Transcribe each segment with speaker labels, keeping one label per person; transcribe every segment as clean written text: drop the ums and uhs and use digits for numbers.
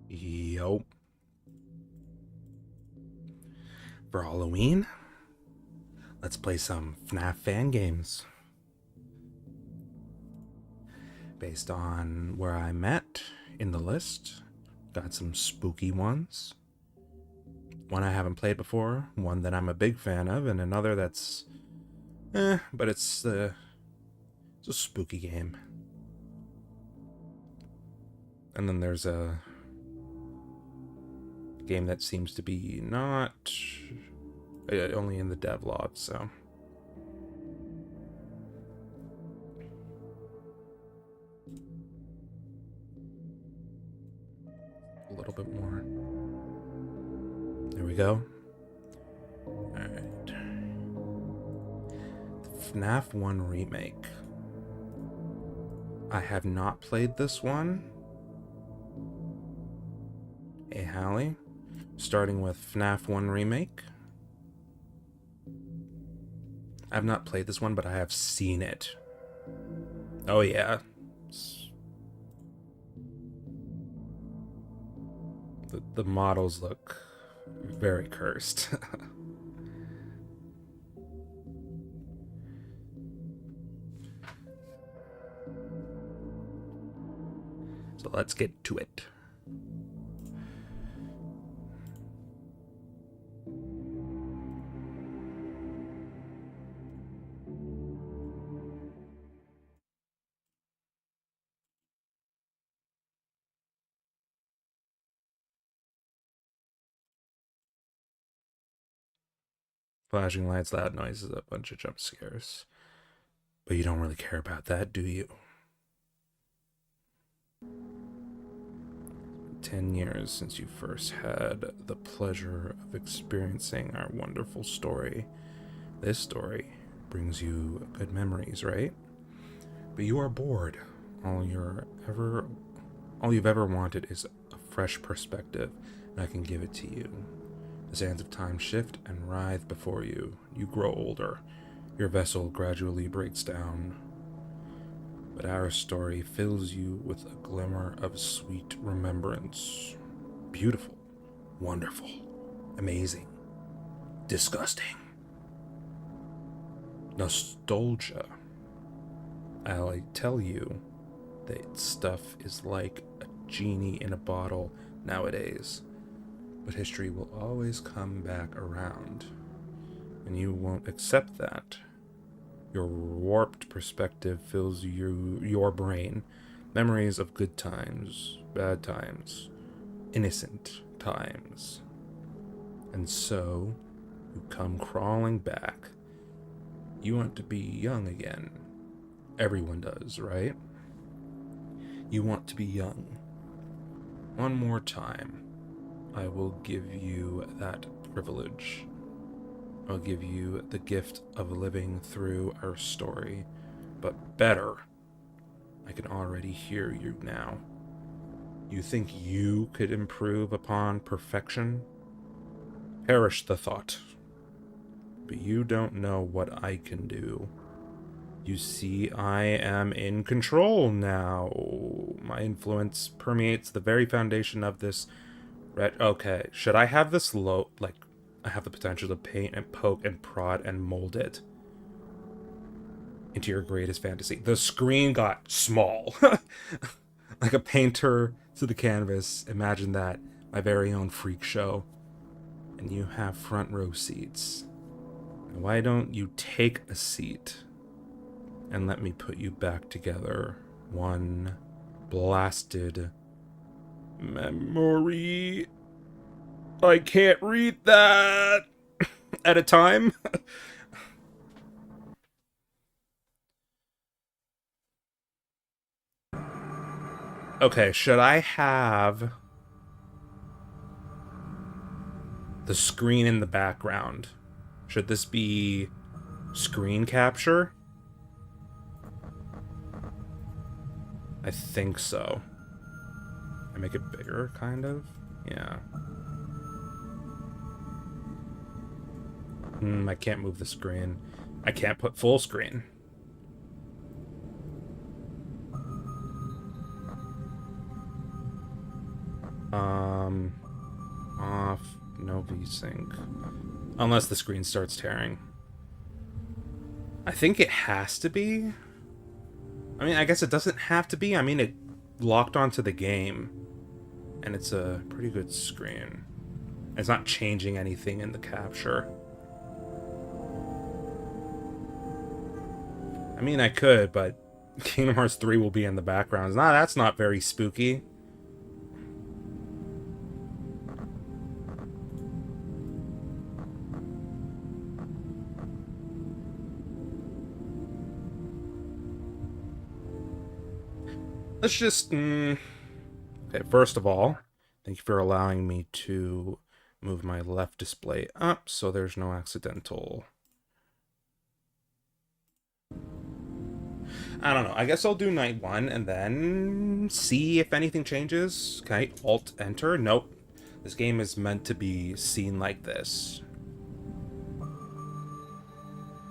Speaker 1: Yo. For Halloween, let's play some FNaF fan games. Based on where I met in the list, got some spooky ones. One I haven't played before, one that I'm a big fan of, and another that's but it's a spooky game. And then there's a game that seems to be not only in the devlog, so a little bit more. There we go. Alright. FNaF 1 Remake. I have not played this one. Hey, Hallie. Starting with FNaF 1 Remake. I've not played this one, but I have seen it. Oh, yeah. The models look very cursed. So let's get to it. Flashing lights, loud noises, a bunch of jump scares. But you don't really care about that, do you? 10 years since you first had the pleasure of experiencing our wonderful story. This story brings you good memories, right? But you are bored. All you've ever wanted is a fresh perspective, and I can give it to you. The sands of time shift and writhe before you. You grow older. Your vessel gradually breaks down. But our story fills you with a glimmer of sweet remembrance. Beautiful, wonderful, amazing, disgusting. Nostalgia. I'll tell you that stuff is like a genie in a bottle nowadays. But history will always come back around. And you won't accept that. Your warped perspective fills your brain. Memories of good times, bad times, innocent times. And so, you come crawling back. You want to be young again. Everyone does, right? You want to be young. One more time. I will give you that privilege. I'll give you the gift of living through our story. But better, I can already hear you now. You think you could improve upon perfection? Perish the thought. But you don't know what I can do. You see, I am in control now. My influence permeates the very foundation of this. Okay, should I have this low, like, I have the potential to paint and poke and prod and mold it into your greatest fantasy. The screen got small. Like a painter to the canvas. Imagine that. My very own freak show. And you have front row seats. Why don't you take a seat and let me put you back together? One blasted memory. I can't read that at a time. Okay, should I have the screen in the background? Should this be screen capture? I think so. I make it bigger, kind of? Yeah. I can't move the screen. I can't put full screen. Off, no VSync. Unless the screen starts tearing. I think it has to be. I mean, I guess it doesn't have to be. I mean, it locked onto the game. And it's a pretty good screen. It's not changing anything in the capture. I mean, I could, but Kingdom Hearts 3 will be in the background. Nah, that's not very spooky. Let's just... Okay, first of all, thank you for allowing me to move my left display up so there's no accidental... I don't know. I guess I'll do night 1 and then see if anything changes. Okay, Alt-Enter. Nope. This game is meant to be seen like this.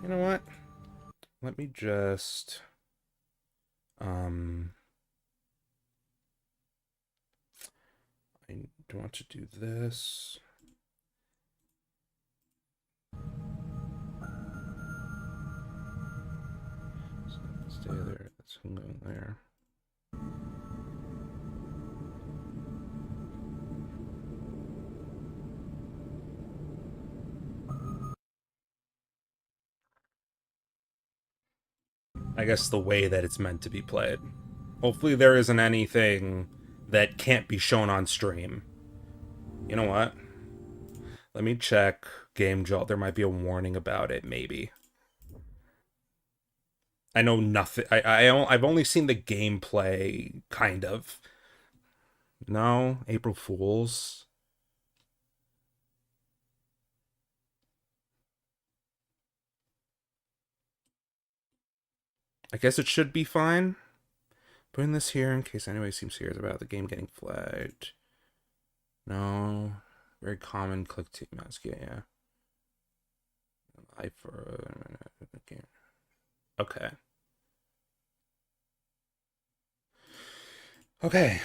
Speaker 1: You know what? Let me just... I do want to do this. So stay there. That's going there. I guess the way that it's meant to be played. Hopefully there isn't anything that can't be shown on stream. You know what? Let me check GameJolt. There might be a warning about it, maybe. I know nothing. I've only seen the gameplay, kind of. No? April Fools? I guess it should be fine. Putting this here in case anybody seems serious about the game getting flagged. No. Very common click to mask. Yeah. Live for okay. Okay. Okay.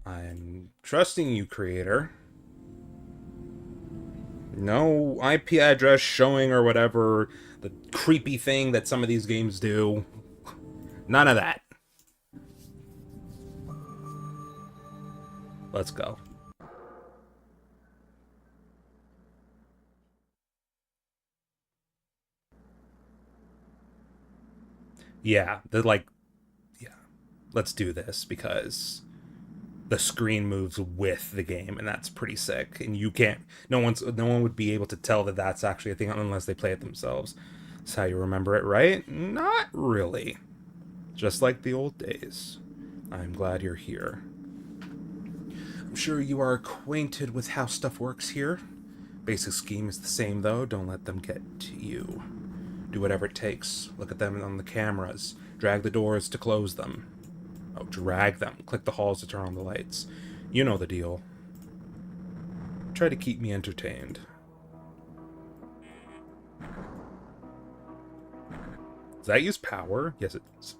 Speaker 1: I'm trusting you, creator. No IP address showing or whatever, the creepy thing that some of these games do. None of that. Let's go. Yeah, yeah. Let's do this because the screen moves with the game, and that's pretty sick. And you can't. No one would be able to tell that that's actually a thing unless they play it themselves. That's how you remember it, right? Not really. Just like the old days. I'm glad you're here. I'm sure you are acquainted with how stuff works here. Basic scheme is the same, though. Don't let them get to you. Do whatever it takes. Look at them on the cameras. Drag the doors to close them. Oh, drag them. Click the halls to turn on the lights. You know the deal. Try to keep me entertained. Does that use power? Yes, it does.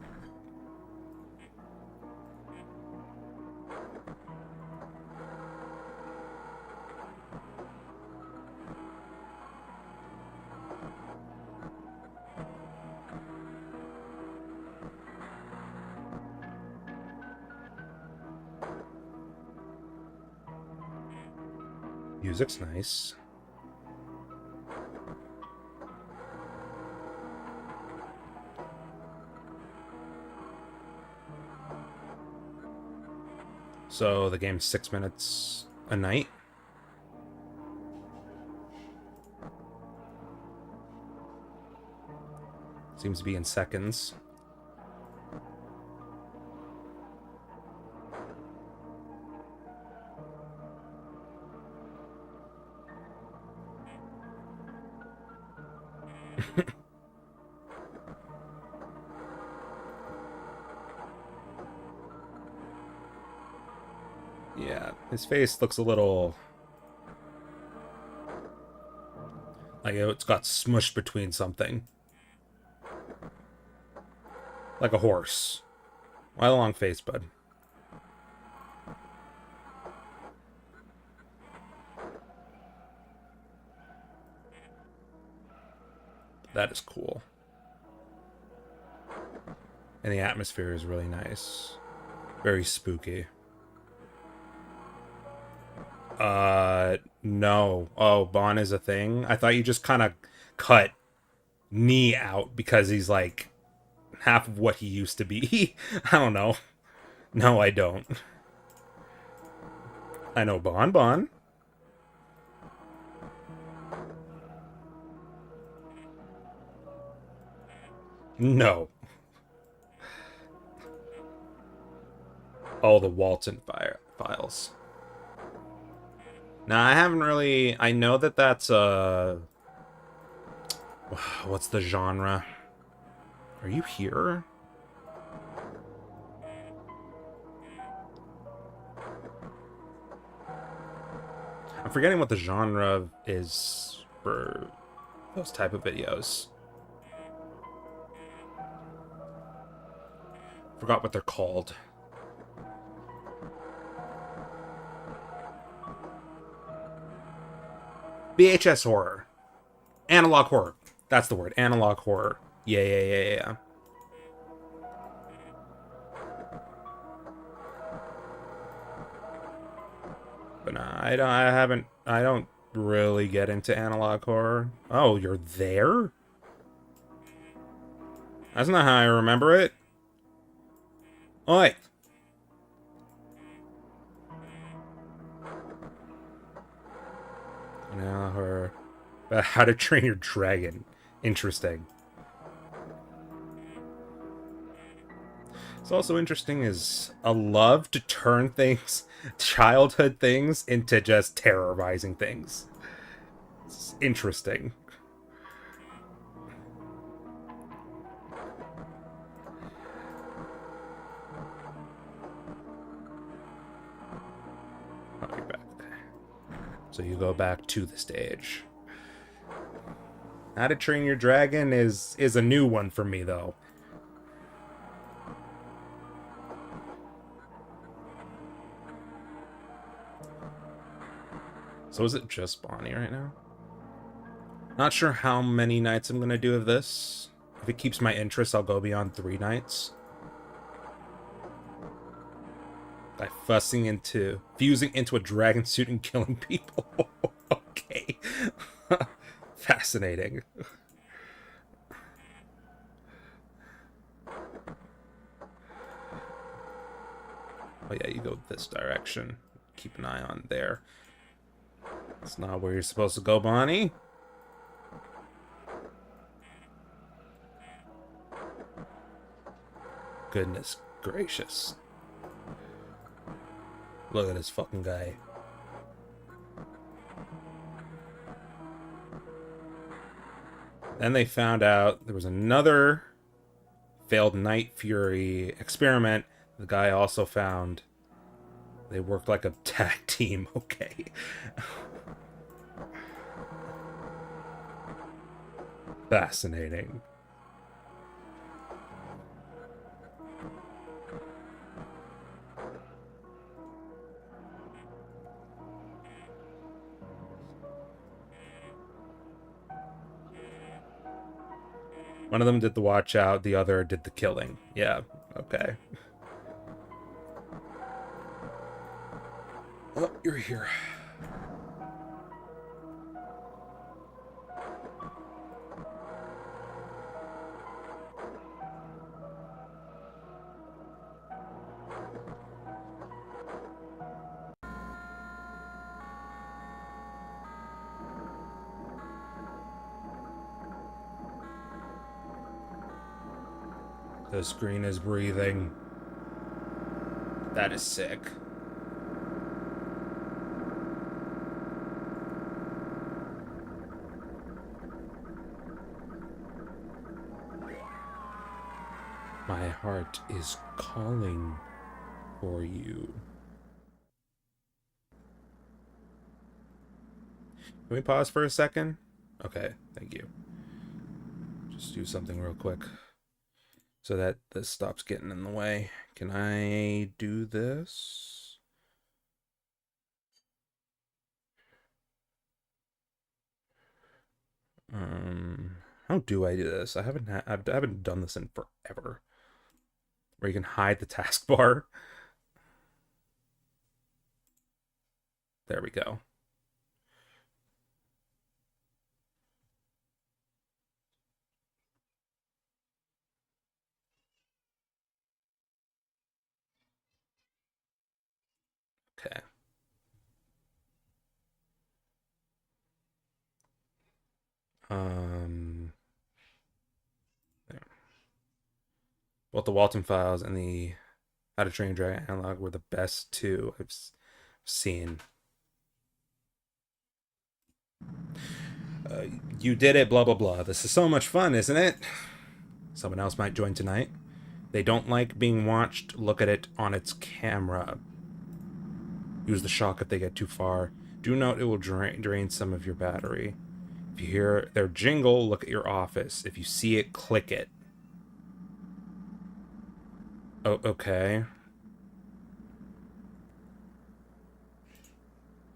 Speaker 1: Music's nice. So the game's 6 minutes a night. Seems to be in seconds. Yeah, his face looks a little... like it's got smushed between something. Like a horse. Why the long face, bud? That is cool. And the atmosphere is really nice. Very spooky. No. Oh, Bon is a thing? I thought you just kind of cut knee out because he's like half of what he used to be. I don't know. No, I don't. I know Bon. No. Oh, the Walton files. Now, I haven't really... I know that that's, what's the genre? Are you here? I'm forgetting what the genre is for those type of videos. Forgot what they're called. VHS horror. Analog horror. That's the word. Analog horror. Yeah. But nah, I don't really get into analog horror. Oh, you're there? That's not how I remember it. Oi! Analog horror. How to Train Your Dragon. Interesting. What's also interesting is a love to turn things, childhood things, into just terrorizing things. It's interesting. I'll be back. So you go back to the stage. How to Train Your Dragon is a new one for me, though. So is it just Bonnie right now? Not sure how many nights I'm going to do of this. If it keeps my interest, I'll go beyond 3 nights. By fusing fusing into a dragon suit and killing people. Okay. Fascinating. Oh yeah, you go this direction. Keep an eye on there. It's not where you're supposed to go, Bonnie. Goodness gracious. Look at this fucking guy. Then they found out there was another failed Night Fury experiment. The guy also found they worked like a tag team. Okay. Fascinating. One of them did the watch out, the other did the killing. Yeah, okay. Oh, you're here. The screen is breathing. That is sick. My heart is calling for you. Can we pause for a second? Okay, thank you. Just do something real quick so that this stops getting in the way. Can I do this? How do I do this? I haven't done this in forever. Where you can hide the taskbar. There we go. Okay. There. Both the Walton Files and the How to Train Dragon analog were the best two I've seen. You did it, blah blah blah. This is so much fun, isn't it? Someone else might join tonight. They don't like being watched. Look at it on its camera. Use the shock if they get too far. Do note it will drain some of your battery. If you hear their jingle, look at your office. If you see it, click it. Oh, okay.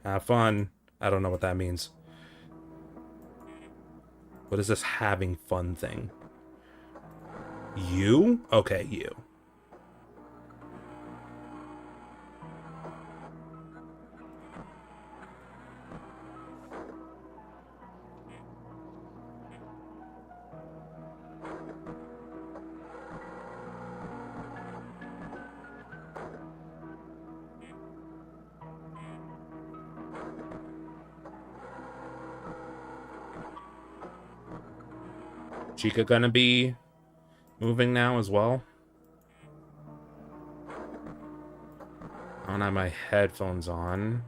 Speaker 1: Have fun. I don't know what that means. What is this having fun thing? You? Okay, you. Chica gonna be moving now as well? I don't have my headphones on.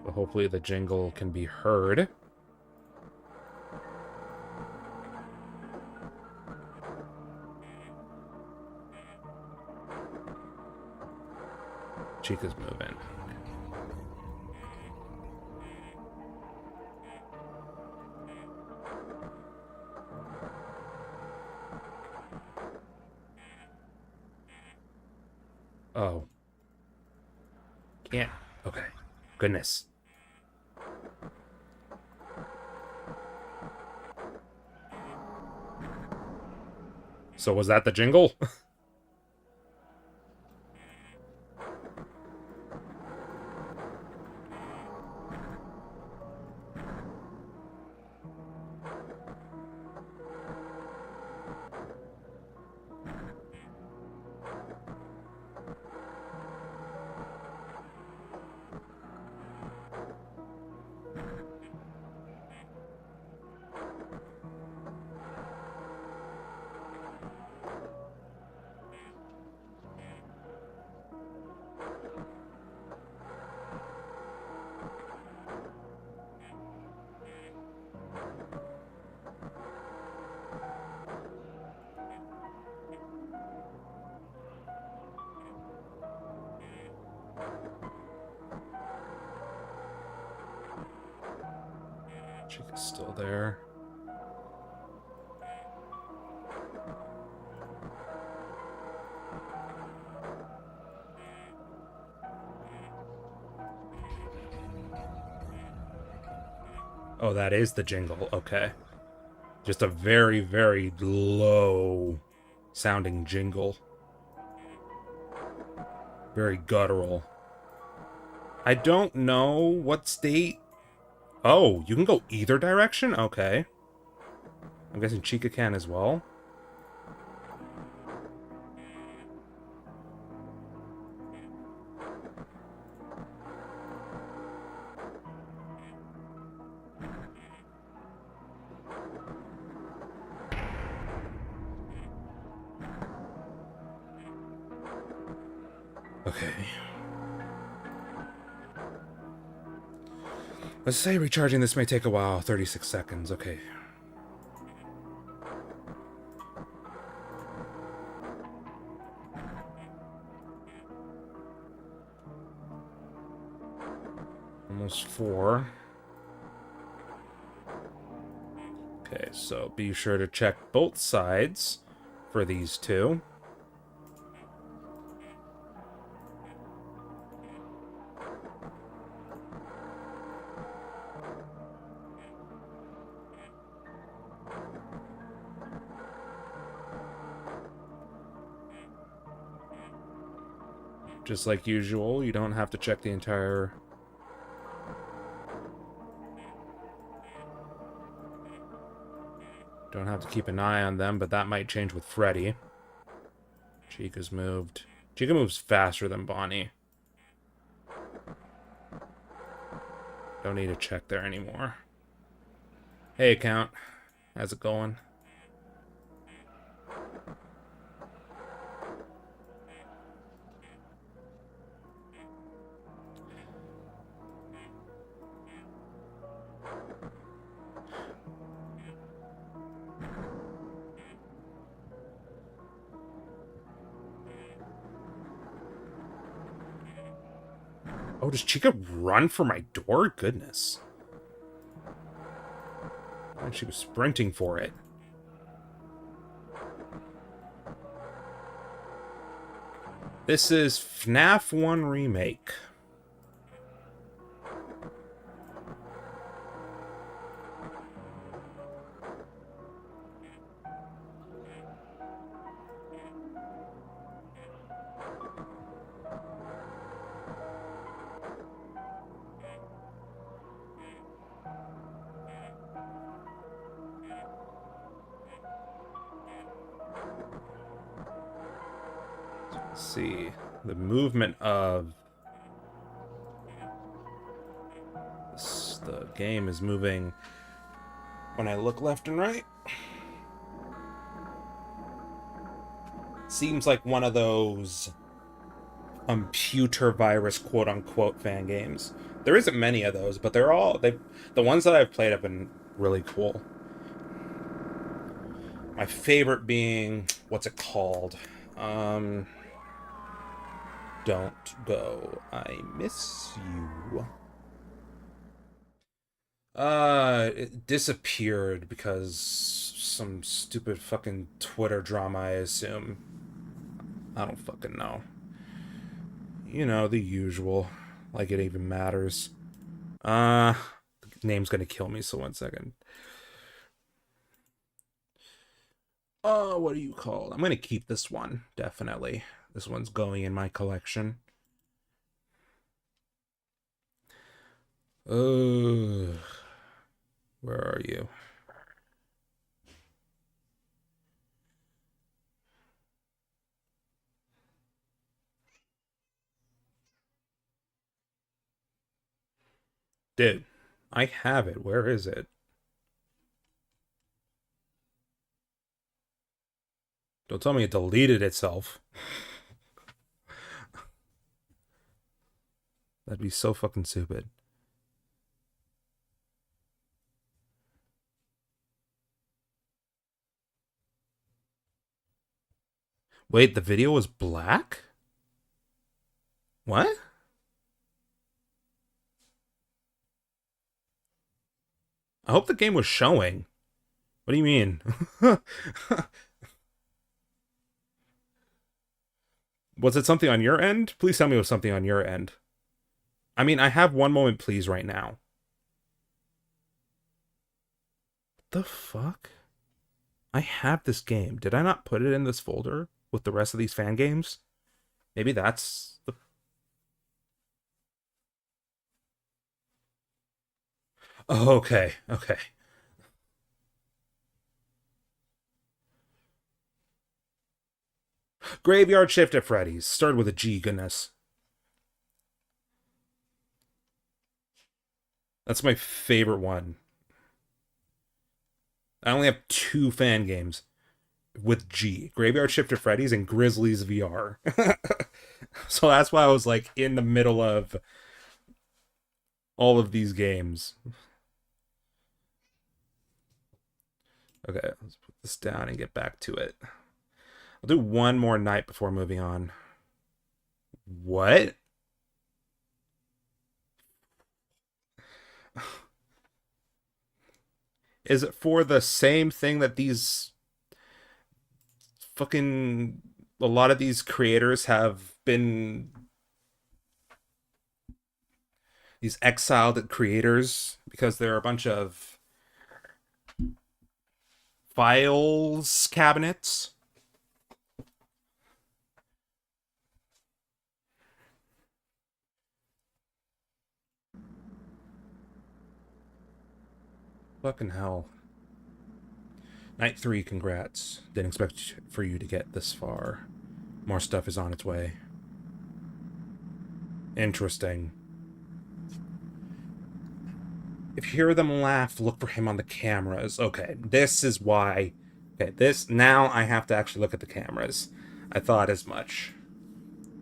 Speaker 1: But hopefully the jingle can be heard. Chica's moving. Oh. Can't. Okay. Goodness. So was that the jingle? Chica's still there. Oh, that is the jingle. Okay. Just a very, very low sounding jingle. Very guttural. I don't know what state. Oh, you can go either direction? Okay. I'm guessing Chica can as well. Okay. Let's say recharging this may take a while. 36 seconds. Okay. Almost 4. Okay, so be sure to check both sides for these two. Just like usual, you don't have to check the entire... Don't have to keep an eye on them, but that might change with Freddy. Chica's moved. Chica moves faster than Bonnie. Don't need to check there anymore. Hey, Count. How's it going? Oh, does Chica run for my door? Goodness. And she was sprinting for it. This is FNaF 1 Remake. Let's see. The movement of the game is moving when I look left and right. Seems like one of those computer virus quote-unquote fan games. There isn't many of those, but the ones that I've played have been really cool. My favorite being, what's it called? Don't go. I miss you. It disappeared because some stupid fucking Twitter drama, I assume. I don't fucking know. You know, the usual. Like it even matters. The name's gonna kill me, so 1 second. What do you call it? I'm gonna keep this one, definitely. This one's going in my collection. Where are you? Dude, I have it. Where is it? Don't tell me it deleted itself. That'd be so fucking stupid. Wait, the video was black? What? I hope the game was showing. What do you mean? Was it something on your end? Please tell me it was something on your end. I mean, I have one moment, please, right now. The fuck? I have this game. Did I not put it in this folder with the rest of these fan games? Maybe that's the... Oh, okay, okay. Graveyard Shift at Freddy's. Started with a G, goodness. That's my favorite one. I only have 2 fan games with G. Graveyard Shift at Freddy's and Grizzlies VR. So that's why I was like in the middle of all of these games. Okay, let's put this down and get back to it. I'll do one more night before moving on. What? Is it for the same thing that these fucking a lot of these creators have been these exiled creators because there are a bunch of files cabinets. Fucking hell. Night 3, congrats. Didn't expect for you to get this far. More stuff is on its way. Interesting. If you hear them laugh, look for him on the cameras. Okay, this is why... Okay, now I have to actually look at the cameras. I thought as much.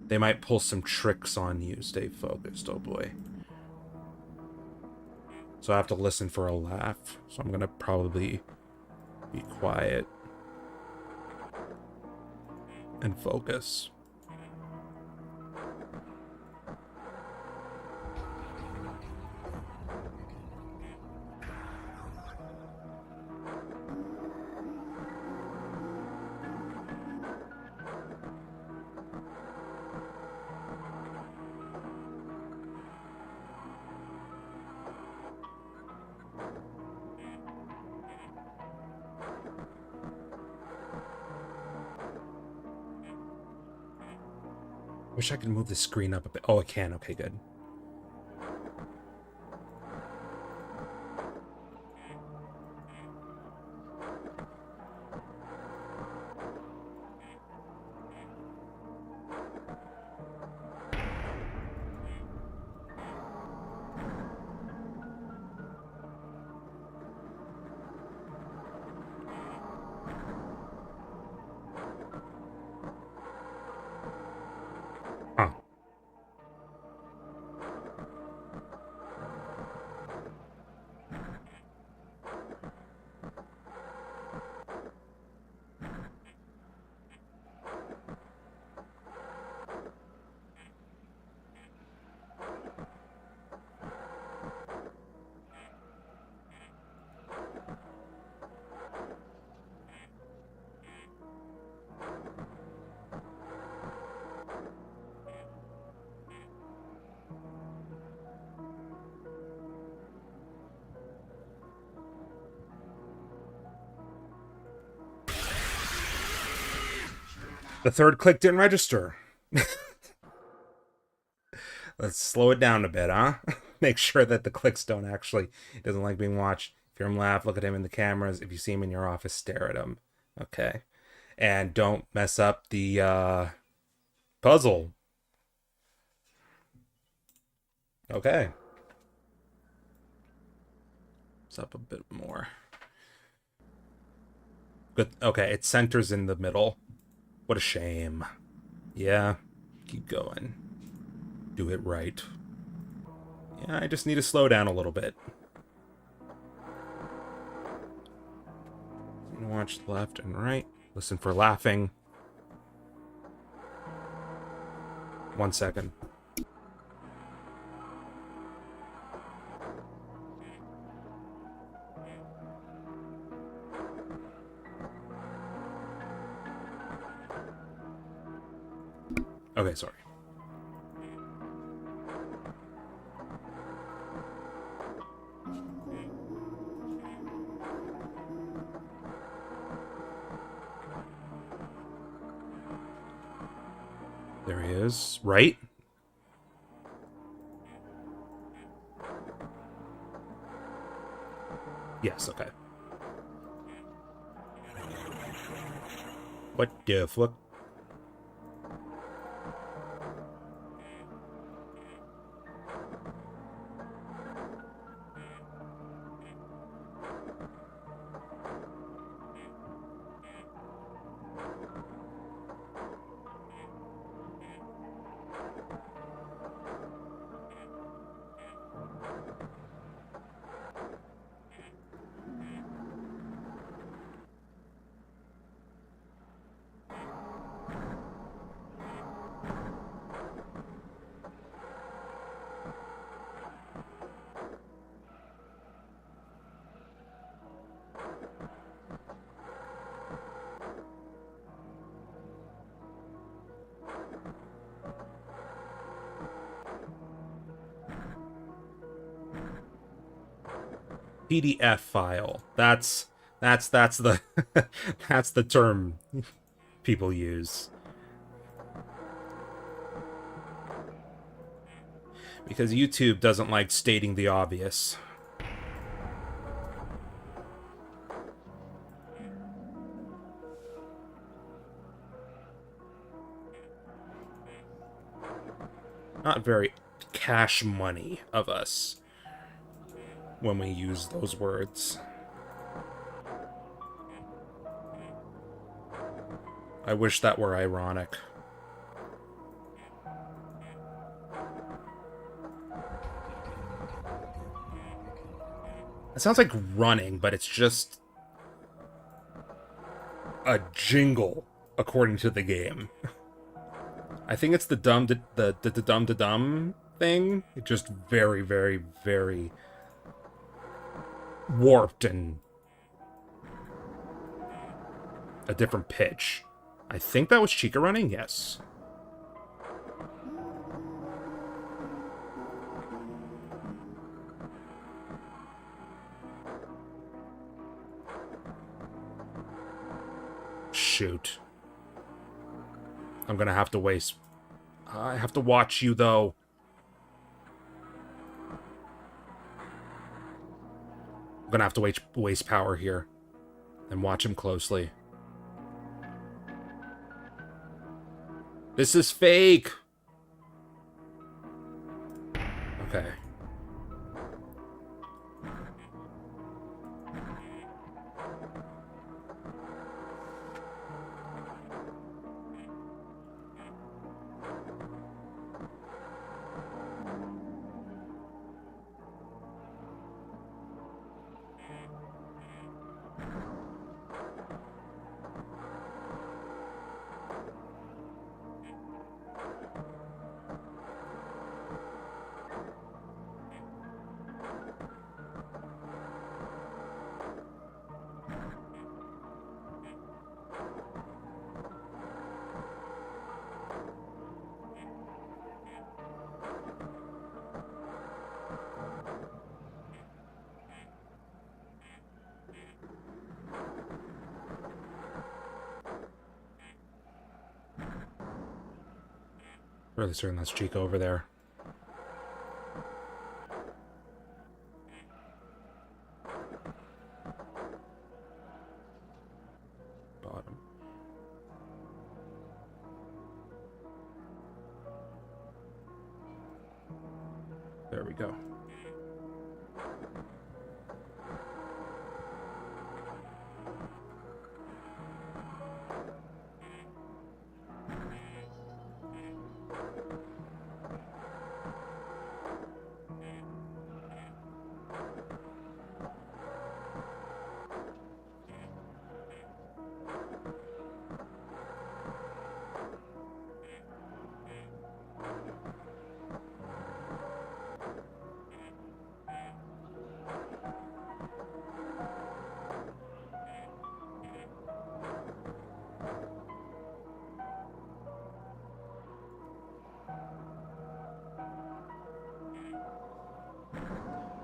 Speaker 1: They might pull some tricks on you. Stay focused, oh boy. So I have to listen for a laugh. So I'm gonna probably be quiet and focus. Wish I could move the screen up a bit. Oh, I can. Okay, good. Huh. The third click didn't register. Let's slow it down a bit, huh? Make sure that the clicks don't actually... He doesn't like being watched. If you hear him laugh, look at him in the cameras. If you see him in your office, stare at him. Okay. And don't mess up the puzzle. Okay. It's up a bit more. Good. Okay, it centers in the middle. What a shame. Yeah. Keep going. Do it right. Yeah, I just need to slow down a little bit. Watch left and right. Listen for laughing. 1 second. Okay, sorry. There he is. Right? Yes, okay. What the fuck? PDF file. That's the that's the term people use. Because YouTube doesn't like stating the obvious. Not very cash money of us when we use those words. I wish that were ironic. It sounds like running, but it's just a jingle, according to the game. I think it's the dum thing. It's just very, very, very warped and a different pitch. I think that was Chica running, yes. Shoot. I'm gonna have to waste... I have to watch you, though. I'm gonna have to waste power here. And watch him closely. This is fake! Okay. Really certain that's Chica over there. Bottom. There we go.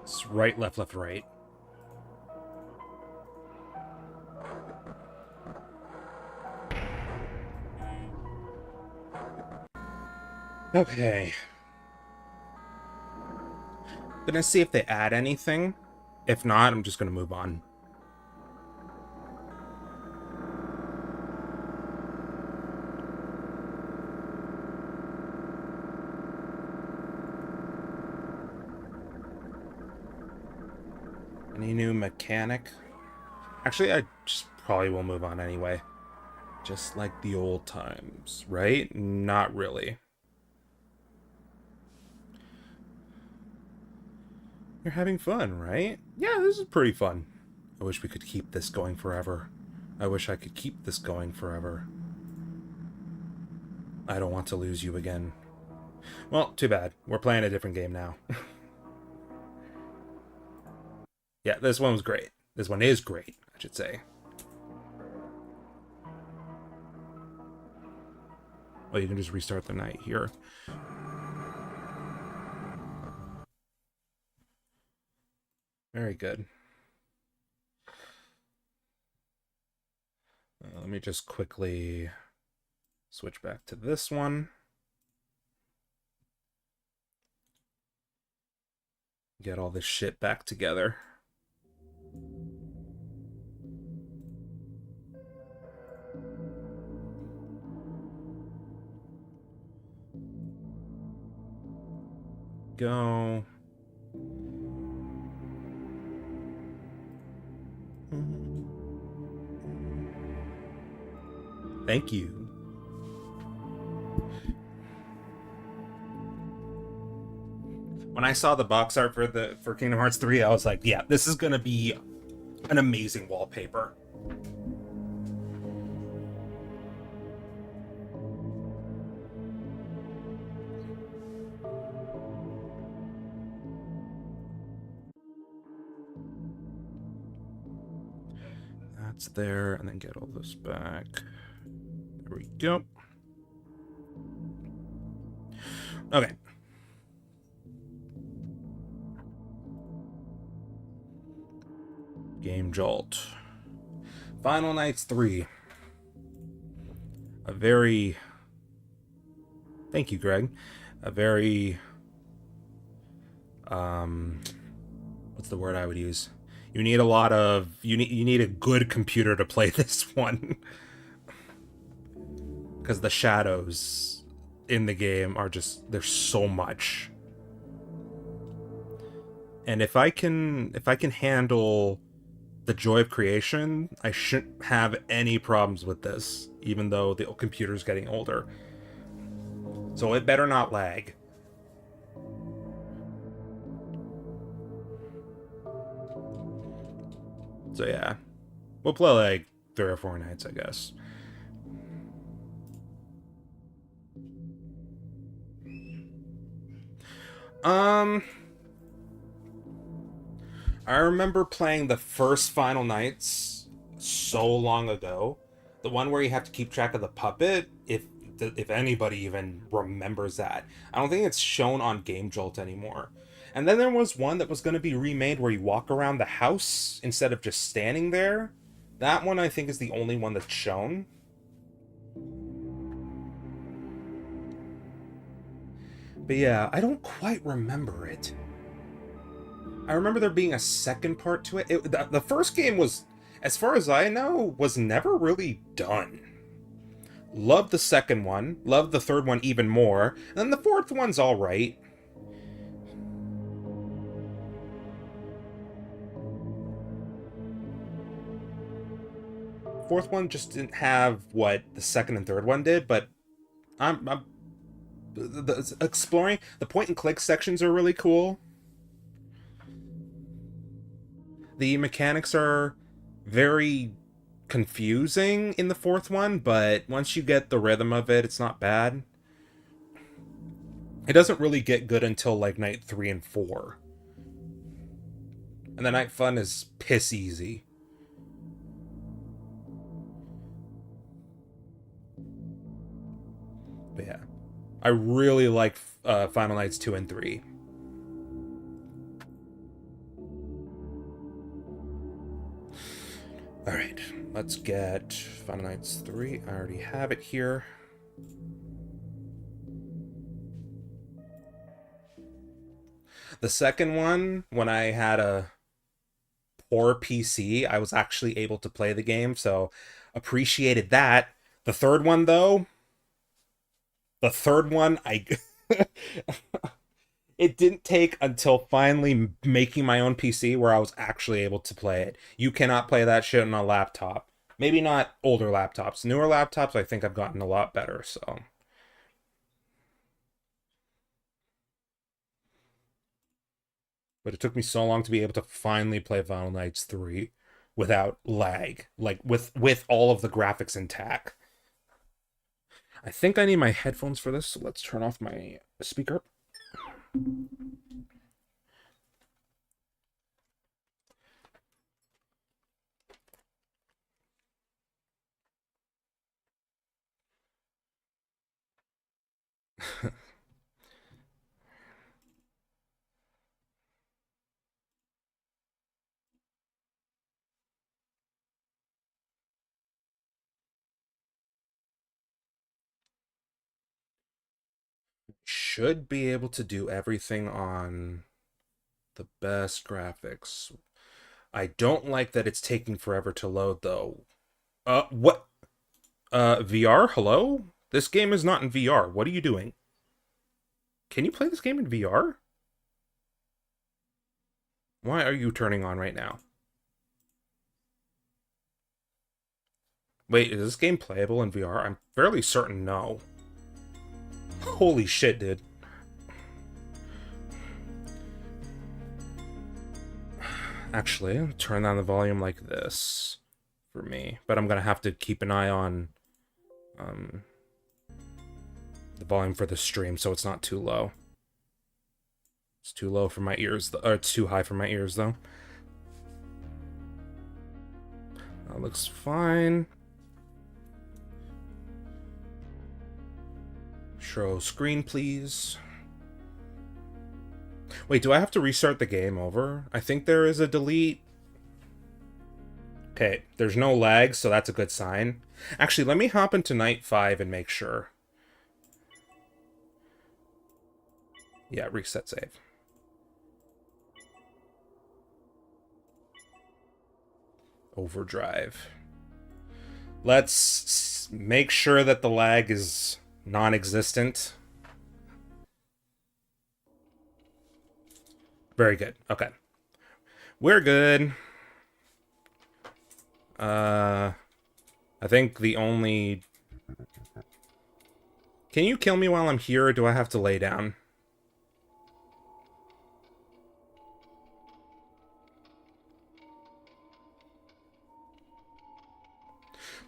Speaker 1: It's right, left, left, right. Okay. Gonna see if they add anything. If not, I'm just gonna move on. Any new mechanic? Actually, I just probably will move on anyway. Just like the old times, right? Not really. You're having fun, right? Yeah, this is pretty fun. I wish we could keep this going forever. I wish I could keep this going forever. I don't want to lose you again. Well, too bad. We're playing a different game now. Yeah, this one was great. This one is great, I should say. Oh, you can just restart the night here. Very good. let me just quickly switch back to this one. Get all this shit back together. Go. Thank you. When I saw the box art for Kingdom Hearts 3, I was like, yeah, this is gonna be an amazing wallpaper. That's there, and then get all this back. There we go. Okay. GameJolt. Final Nights 3. A very... Thank you, Greg. A very... What's the word I would use? You need a lot of... You need a good computer to play this one. Because the shadows in the game are just... There's so much. And if I can handle the joy of creation, I shouldn't have any problems with this, even though the computer's getting older. So it better not lag. So yeah, we'll play like 3 or 4 nights, I guess. I remember playing the first Final Nights so long ago. The one where you have to keep track of the puppet, if anybody even remembers that. I don't think it's shown on GameJolt anymore. And then there was one that was going to be remade where you walk around the house instead of just standing there. That one I think is the only one that's shown. But yeah, I don't quite remember it. I remember there being a second part to it. The first game was, as far as I know, was never really done. Love the second one. Love the third one even more. And then the fourth one's alright. Fourth one just didn't have what the second and third one did, but I'm exploring. The point and click sections are really cool. The mechanics are very confusing in the fourth one, but once you get the rhythm of it, it's not bad. It doesn't really get good until like night 3 and 4. And the night fun is piss easy. But yeah, I really like Final Nights 2 and 3. Alright, let's get Final Nights 3. I already have it here. The second one, when I had a poor PC, I was actually able to play the game, so appreciated that. The third one, though, I it didn't take until finally making my own PC where I was actually able to play it. You cannot play that shit on a laptop. Maybe not older laptops. Newer laptops, I think I've gotten a lot better, so. But it took me so long to be able to finally play Final Nights 3 without lag, like with all of the graphics intact. I think I need my headphones for this, so let's turn off my speaker. should be able to do everything on the best graphics. I don't like that it's taking forever to load, though. What? VR? Hello? This game is not in VR. What are you doing? Can you play this game in VR? Why are you turning on right now? Wait, is this game playable in VR? I'm fairly certain no. Holy shit, dude. Actually, I'll turn down the volume like this for me. But I'm gonna have to keep an eye on the volume for the stream so it's not too low. It's too low for my ears, or it's too high for my ears, though. That looks fine. Show screen, please. Wait, do I have to restart the game over? I think there is a delete. Okay, there's no lag, so that's a good sign. Actually, let me hop into night 5 and make sure. Yeah, reset save. Overdrive. Let's make sure that the lag is non-existent. Very good. Okay. We're good. I think the only... Can you kill me while I'm here, or do I have to lay down?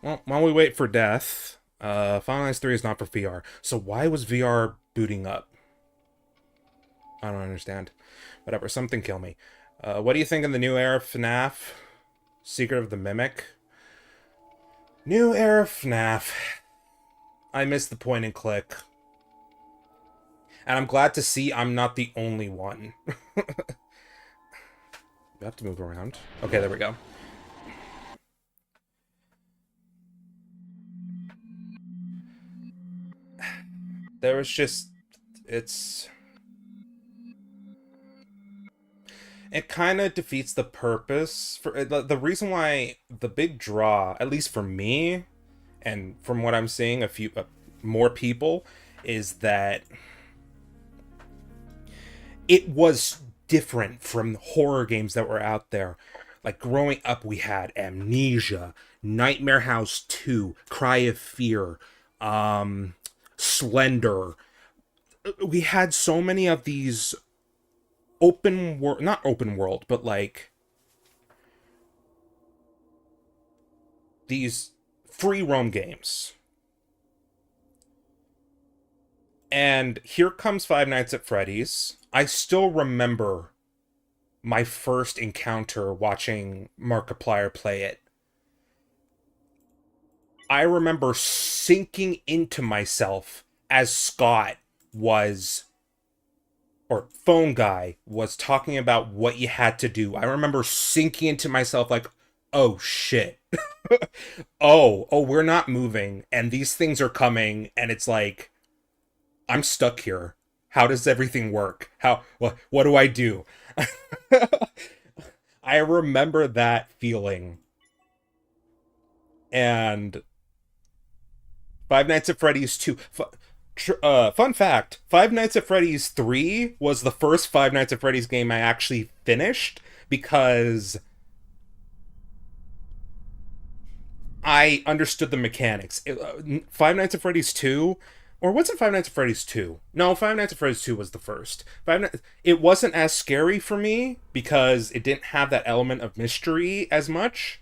Speaker 1: Well, while we wait for death, Final Fantasy 3 is not for VR. So why was VR booting up? I don't understand. Whatever, something kill me. What do you think of the new era FNaF? Secret of the Mimic? New era FNaF. I missed the point and click. And I'm glad to see I'm not the only one. You have to move around. Okay, there we go. There was just... It kind of defeats the purpose. For the reason why the big draw, at least for me, and from what I'm seeing, a few more people, is that it was different from horror games that were out there. Like, growing up, we had Amnesia, Nightmare House 2, Cry of Fear, Slender. We had so many of these open world, not open world, but like these free roam games. And here comes Five Nights at Freddy's. I still remember my first encounter watching Markiplier play it. I remember sinking into myself as Scott was, or Phone Guy was talking about what you had to do. I remember sinking into myself like, oh shit. oh, we're not moving, and these things are coming, and it's like, I'm stuck here. How does everything work? What do I do? I remember that feeling. And Five Nights at Freddy's 2. Fun fact, Five Nights at Freddy's 3 was the first Five Nights at Freddy's game I actually finished, because I understood the mechanics. Five Nights at Freddy's 2, or was it Five Nights at Freddy's 2? No, Five Nights at Freddy's 2 was the first. It wasn't as scary for me because it didn't have that element of mystery as much.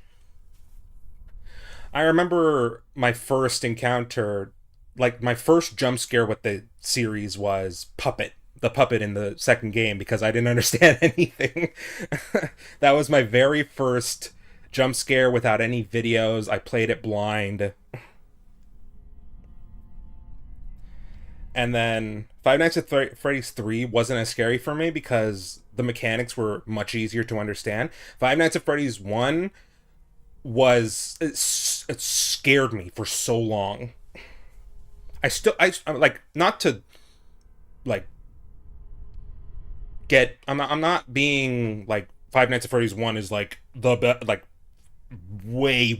Speaker 1: I remember my first encounter, like my first jump scare with the series was the puppet in the second game, because I didn't understand anything. That was my very first jump scare without any videos. I played it blind. And then Five Nights at Freddy's 3 wasn't as scary for me because the mechanics were much easier to understand. Five Nights at Freddy's 1 it scared me for so long. I like, not to like get. I'm not being like Five Nights at Freddy's 1 is like like way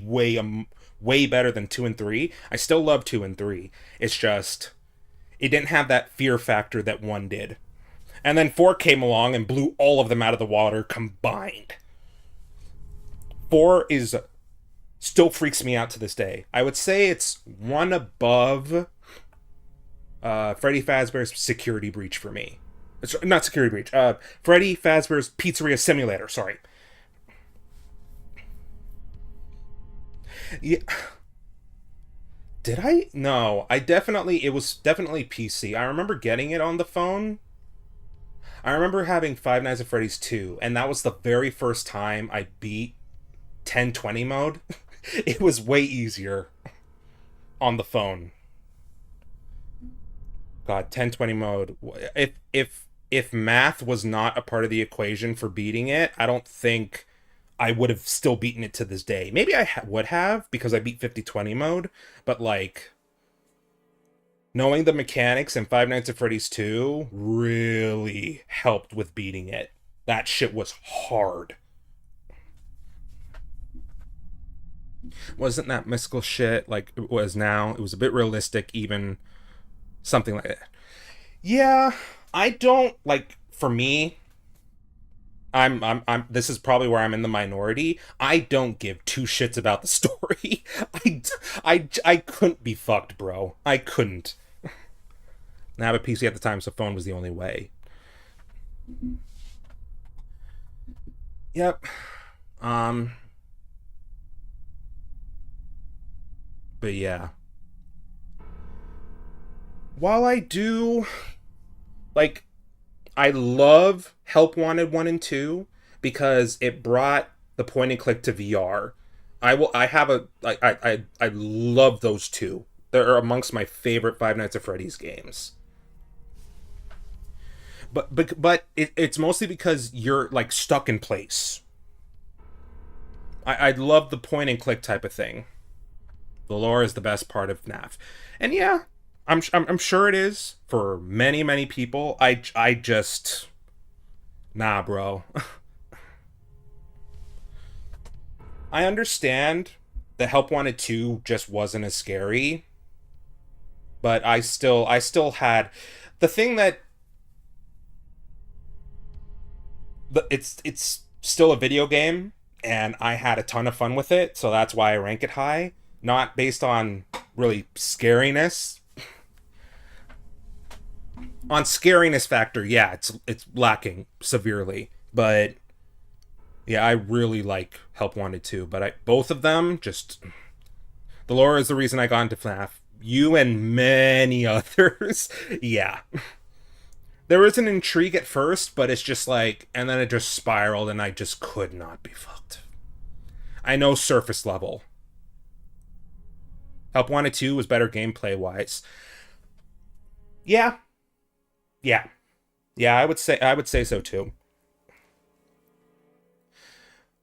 Speaker 1: better than 2 and 3. I still love 2 and 3. It's just it didn't have that fear factor that 1 did. And then 4 came along and blew all of them out of the water combined. 4 is still freaks me out to this day. I would say it's one above Freddy Fazbear's Security Breach for me. It's not Security Breach. Freddy Fazbear's Pizzeria Simulator. Sorry. Yeah. Did I? No. It was definitely PC. I remember getting it on the phone. I remember having Five Nights at Freddy's 2, and that was the very first time I beat 1020 mode. It was way easier on the phone. God, 1020 mode. If math was not a part of the equation for beating it, I don't think I would have still beaten it to this day. Maybe I would have because I beat 5020 mode, but like knowing the mechanics in Five Nights at Freddy's 2 really helped with beating it. That shit was hard. Wasn't that mystical shit like it was now? It was a bit realistic, even something like that. Yeah, I don't like. For me, I'm. This is probably where I'm in the minority. I don't give two shits about the story. I couldn't be fucked, bro. I couldn't. I have a PC at the time, so phone was the only way. Yep. But yeah. While I do like I love Help Wanted 1 and 2 because it brought the point and click to VR. I love those two. They're amongst my favorite Five Nights at Freddy's games. It's mostly because you're like stuck in place. I love the point and click type of thing. The lore is the best part of FNaF. And yeah, I'm sure it is for many people. I just nah, bro. I understand that Help Wanted 2 just wasn't as scary, but I still had the thing that it's still a video game and I had a ton of fun with it, so that's why I rank it high, not based on really scariness. On scariness factor, yeah, it's lacking severely, but yeah, I really like Help Wanted 2, but both of them just the lore is the reason I got into FNaF. You and many others, yeah. There was an intrigue at first, but it's just like, and then it just spiraled, and I just could not be fucked. I know surface level. Help Wanted 2 was better gameplay wise. Yeah. Yeah, I would say so too.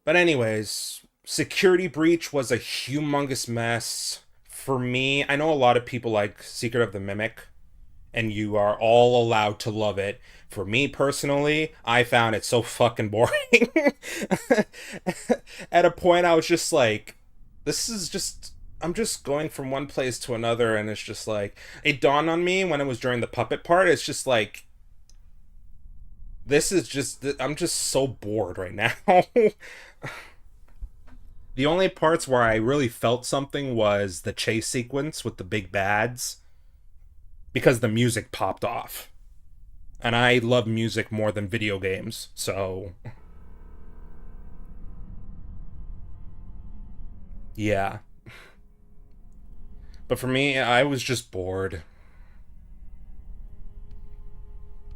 Speaker 1: But anyways, Security Breach was a humongous mess for me. I know a lot of people like Secret of the Mimic, and you are all allowed to love it. For me personally, I found it so fucking boring. At a point, I was just like, I'm just going from one place to another, and it's just like, it dawned on me when it was during the puppet part, it's just like, I'm just so bored right now. The only parts where I really felt something was the chase sequence with the big bads, because the music popped off. And I love music more than video games, so yeah. But for me, I was just bored.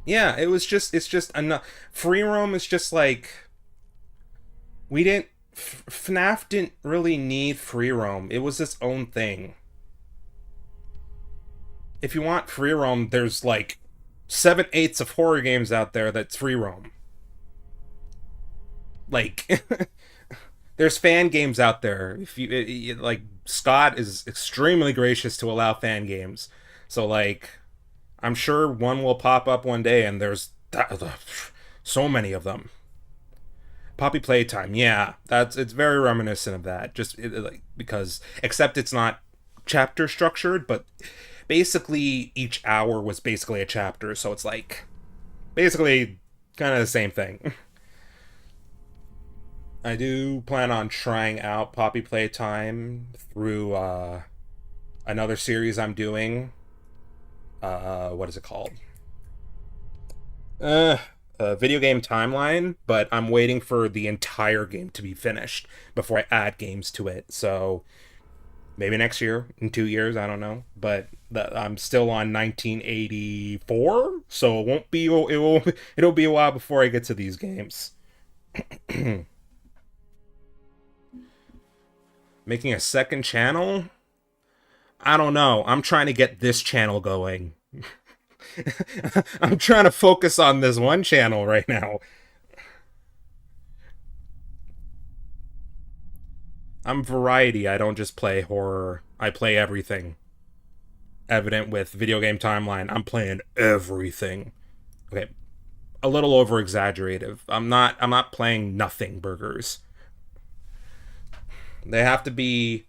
Speaker 1: Yeah, it's just enough. Free roam is just like, we didn't, FNaF didn't really need free roam. It was its own thing. If you want free roam, there's like 7/8 of horror games out there that's free roam. Like, there's fan games out there. If you like, Scott is extremely gracious to allow fan games. So like, I'm sure one will pop up one day, and there's so many of them. Poppy Playtime, yeah, it's very reminiscent of that. Just like because except it's not chapter structured, but basically each hour was basically a chapter, so it's like basically kind of the same thing. I do plan on trying out Poppy Playtime through another series I'm doing. What is it called? Uh, Video game timeline, but I'm waiting for the entire game to be finished before I add games to it. So maybe next year, in 2 years, I don't know. But I'm still on 1984, so it won't be. It'll be a while before I get to these games. Making a second channel? I don't know. I'm trying to get this channel going. I'm trying to focus on this one channel right now. I'm variety. I don't just play horror. I play everything. Evident with video game timeline. I'm playing everything. Okay, a little over exaggerative. I'm not playing nothing burgers. They have to be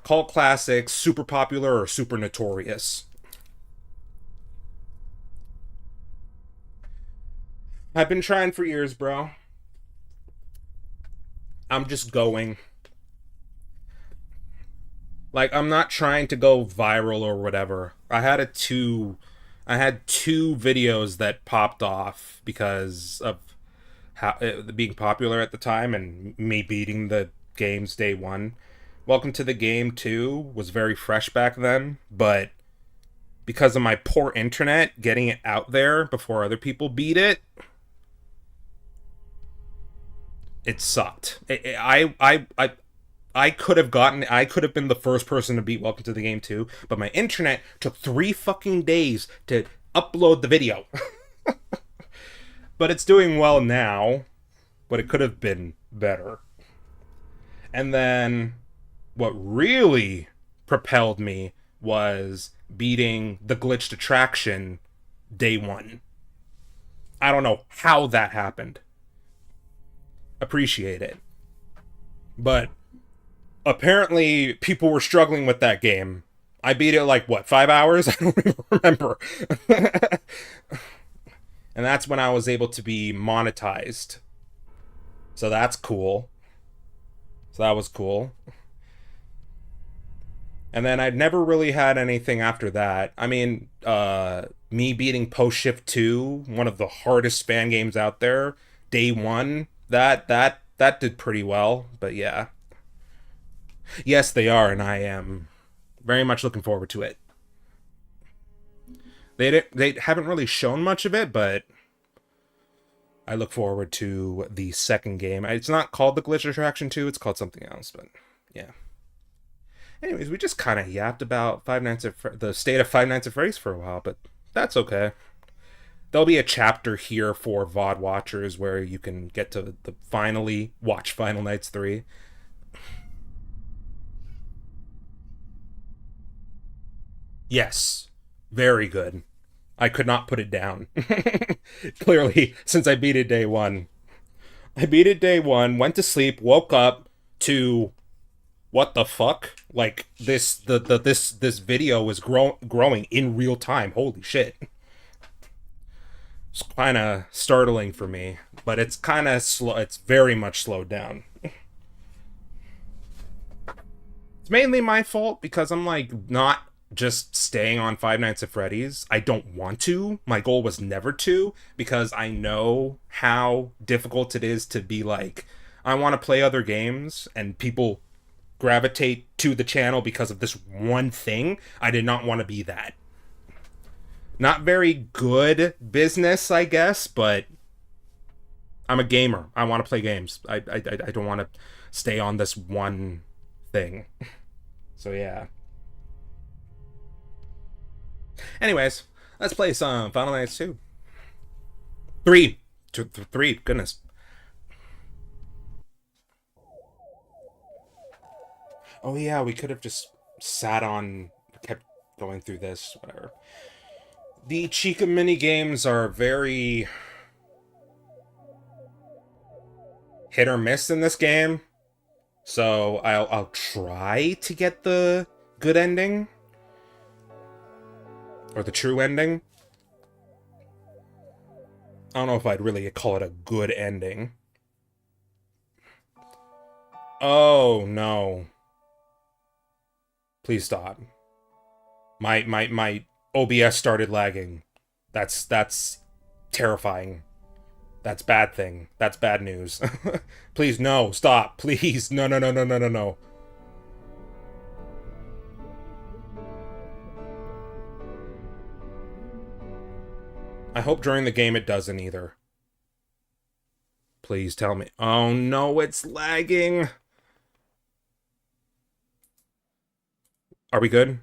Speaker 1: cult classics, super popular, or super notorious. I've been trying for years, bro. I'm just going. Like I'm not trying to go viral or whatever. I had two videos that popped off because of how being popular at the time and me beating the games day one. Welcome to the Game 2 was very fresh back then, but because of my poor internet getting it out there before other people beat it, it sucked. I could have been the first person to beat Welcome to the Game 2, but my internet took 3 fucking days to upload the video. But it's doing well now, but it could have been better. And then what really propelled me was beating the glitched attraction day one. I don't know how that happened. Appreciate it. But apparently people were struggling with that game. I beat it like what, 5 hours? I don't even remember. And that's when I was able to be monetized. So that's cool. So that was cool. And then I'd never really had anything after that. I mean, me beating Post Shift 2, one of the hardest fan games out there, day one, that did pretty well. But yeah. Yes, they are, and I am very much looking forward to it. They haven't really shown much of it, but I look forward to the second game. It's not called the Glitch Attraction 2, it's called something else, but yeah. Anyways, we just kind of yapped about the state of Five Nights at Freddy's for a while, but that's okay. There'll be a chapter here for VOD watchers where you can get to finally watch Final Nights 3. Yes, very good. I could not put it down. Clearly, since I beat it day one. I beat it day one, went to sleep, woke up to what the fuck? Like this video was growing in real time. Holy shit. It's kind of startling for me, but it's kind of slow. It's very much slowed down. It's mainly my fault because I'm like not just staying on Five Nights at Freddy's. I don't want to. My goal was never to because I know how difficult it is to be like, I want to play other games and people gravitate to the channel because of this one thing. I did not want to be that. Not very good business, I guess, but I'm a gamer. I want to play games. I don't want to stay on this one thing. So yeah. Anyways, let's play some Final Nights 2. 3. 3, goodness. Oh yeah, we could have just sat on, kept going through this, whatever. The Chica mini games are very hit or miss in this game, so I'll try to get the good ending or the true ending. I don't know if I'd really call it a good ending. Oh no! Please stop. My OBS started lagging. That's terrifying. That's bad thing. That's bad news. Please, no, stop. Please. No, no, no, no, no, no, no. I hope during the game it doesn't either. Please tell me. Oh no, it's lagging. Are we good?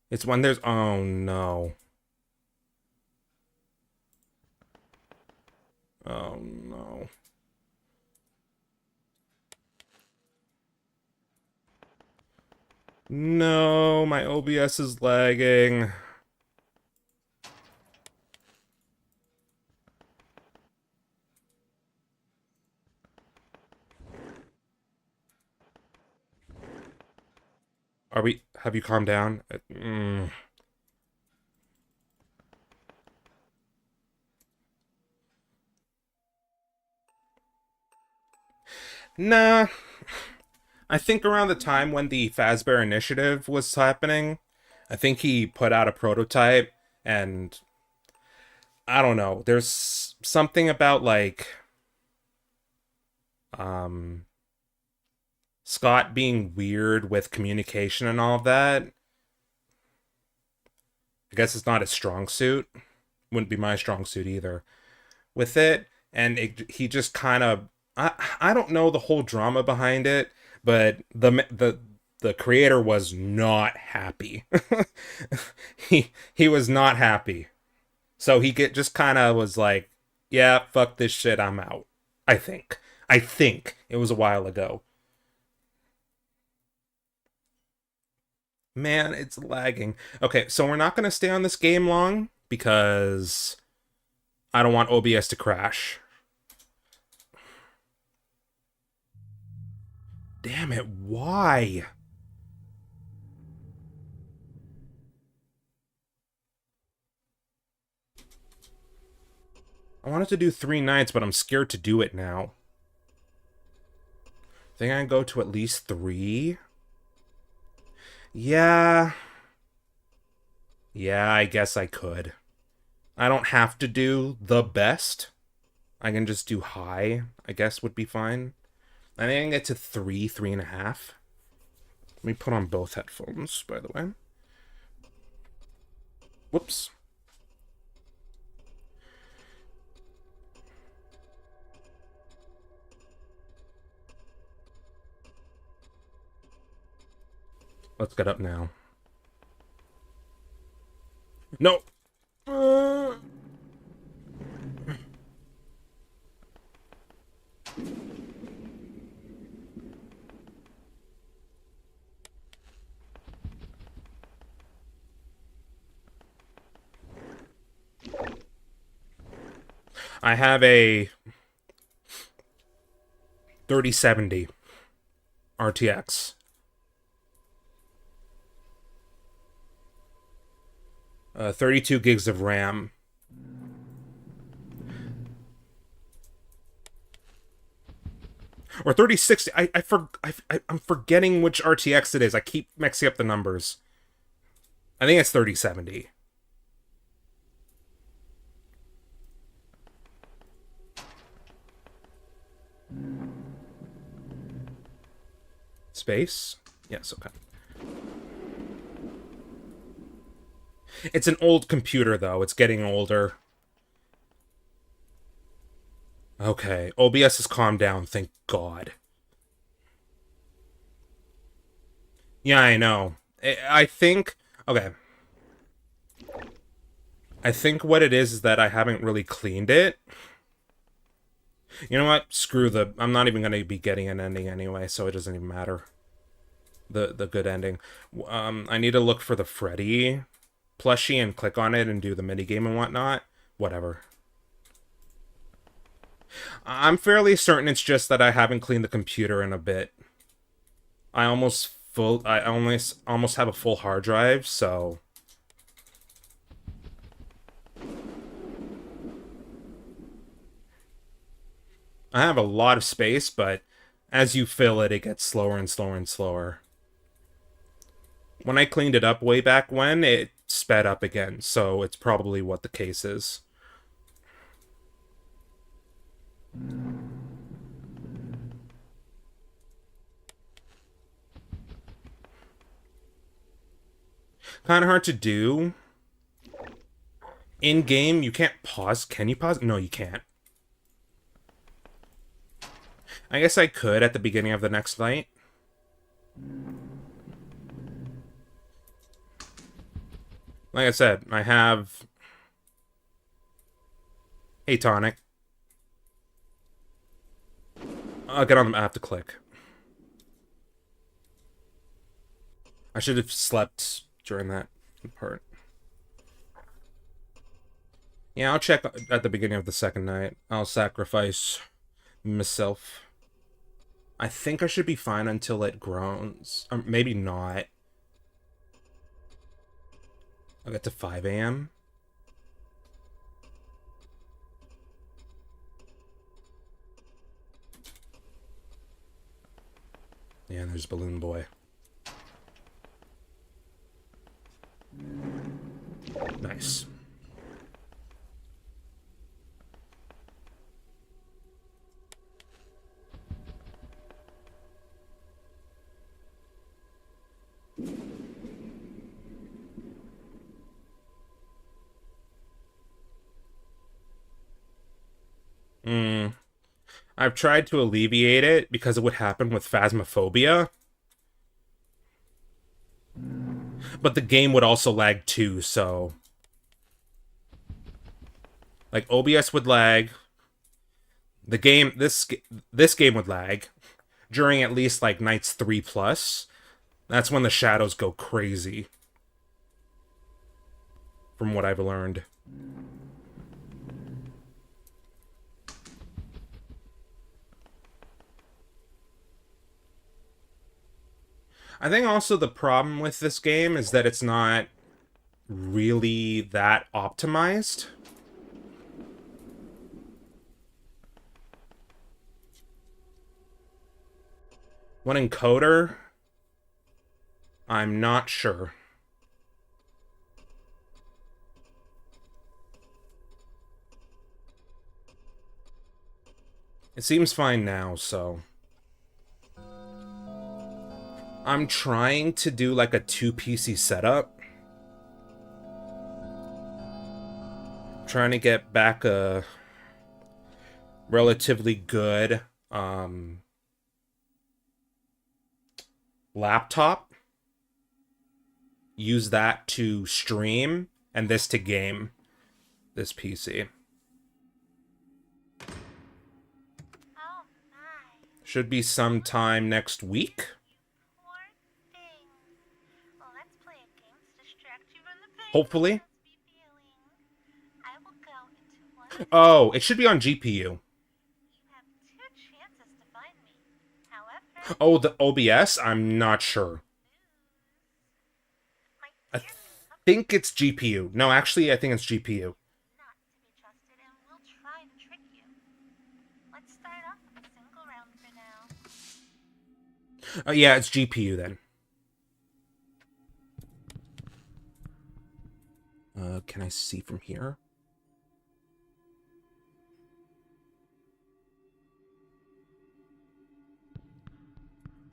Speaker 1: It's when there's... Oh no. Oh no. No, my OBS is lagging. Are we... Have you calmed down? Nah. I think around the time when the Fazbear Initiative was happening, I think he put out a prototype, and I don't know. There's something about, like, Scott being weird with communication and all of that. I guess it's not his strong suit. Wouldn't be my strong suit either. With it, and he just kind of... I don't know the whole drama behind it, but the creator was not happy. he was not happy. So just kind of was like, yeah, fuck this shit, I'm out. I think. It was a while ago. Man, it's lagging. Okay, so we're not going to stay on this game long because I don't want OBS to crash. Damn it, why? I wanted to do 3 nights, but I'm scared to do it now. Think I can go to at least 3? Yeah. Yeah, I guess I could. I don't have to do the best. I can just do high, I guess would be fine. I think I can get to 3.5. Let me put on both headphones, by the way. Whoops. Let's get up now. No! I have a 3070 RTX. 32 gigs of RAM. Or 3060. I'm forgetting which RTX it is. I keep mixing up the numbers. I think it's 3070. Space? Yes, okay. It's an old computer, though. It's getting older. Okay, OBS has calmed down, thank God. Yeah, I know. I think... Okay. I think what it is that I haven't really cleaned it. You know what? Screw the... I'm not even going to be getting an ending anyway, so it doesn't even matter. The good ending. I need to look for the Freddy plushie and click on it and do the minigame and whatnot. Whatever. I'm fairly certain it's just that I haven't cleaned the computer in a bit. I almost have a full hard drive, so I have a lot of space, but as you fill it, it gets slower and slower and slower. When I cleaned it up way back when, it sped up again, so it's probably what the case is. Kind of hard to do. In-game, you can't pause. Can you pause? No, you can't. I guess I could at the beginning of the next night. Like I said, I have... Hey, Tonic. I'll get on the... I have to click. I should have slept during that part. Yeah, I'll check at the beginning of the second night. I'll sacrifice myself. I think I should be fine until it groans. Or maybe not. I'll get to 5 a.m. Yeah, there's Balloon Boy. Nice. I've tried to alleviate it because it would happen with Phasmophobia. But the game would also lag too, so... Like, OBS would lag. The game, this game would lag. During at least, like, nights 3+. That's when the shadows go crazy. From what I've learned. I think also the problem with this game is that it's not really that optimized. One encoder? I'm not sure. It seems fine now, so... I'm trying to do like a 2 PC setup. Trying to get back a relatively good laptop. Use that to stream and this to game this PC. Should be sometime next week. Hopefully. Oh, it should be on GPU. Oh, the OBS? I'm not sure. I think it's GPU. No, actually, I think it's GPU. Yeah, it's GPU then. Can I see from here?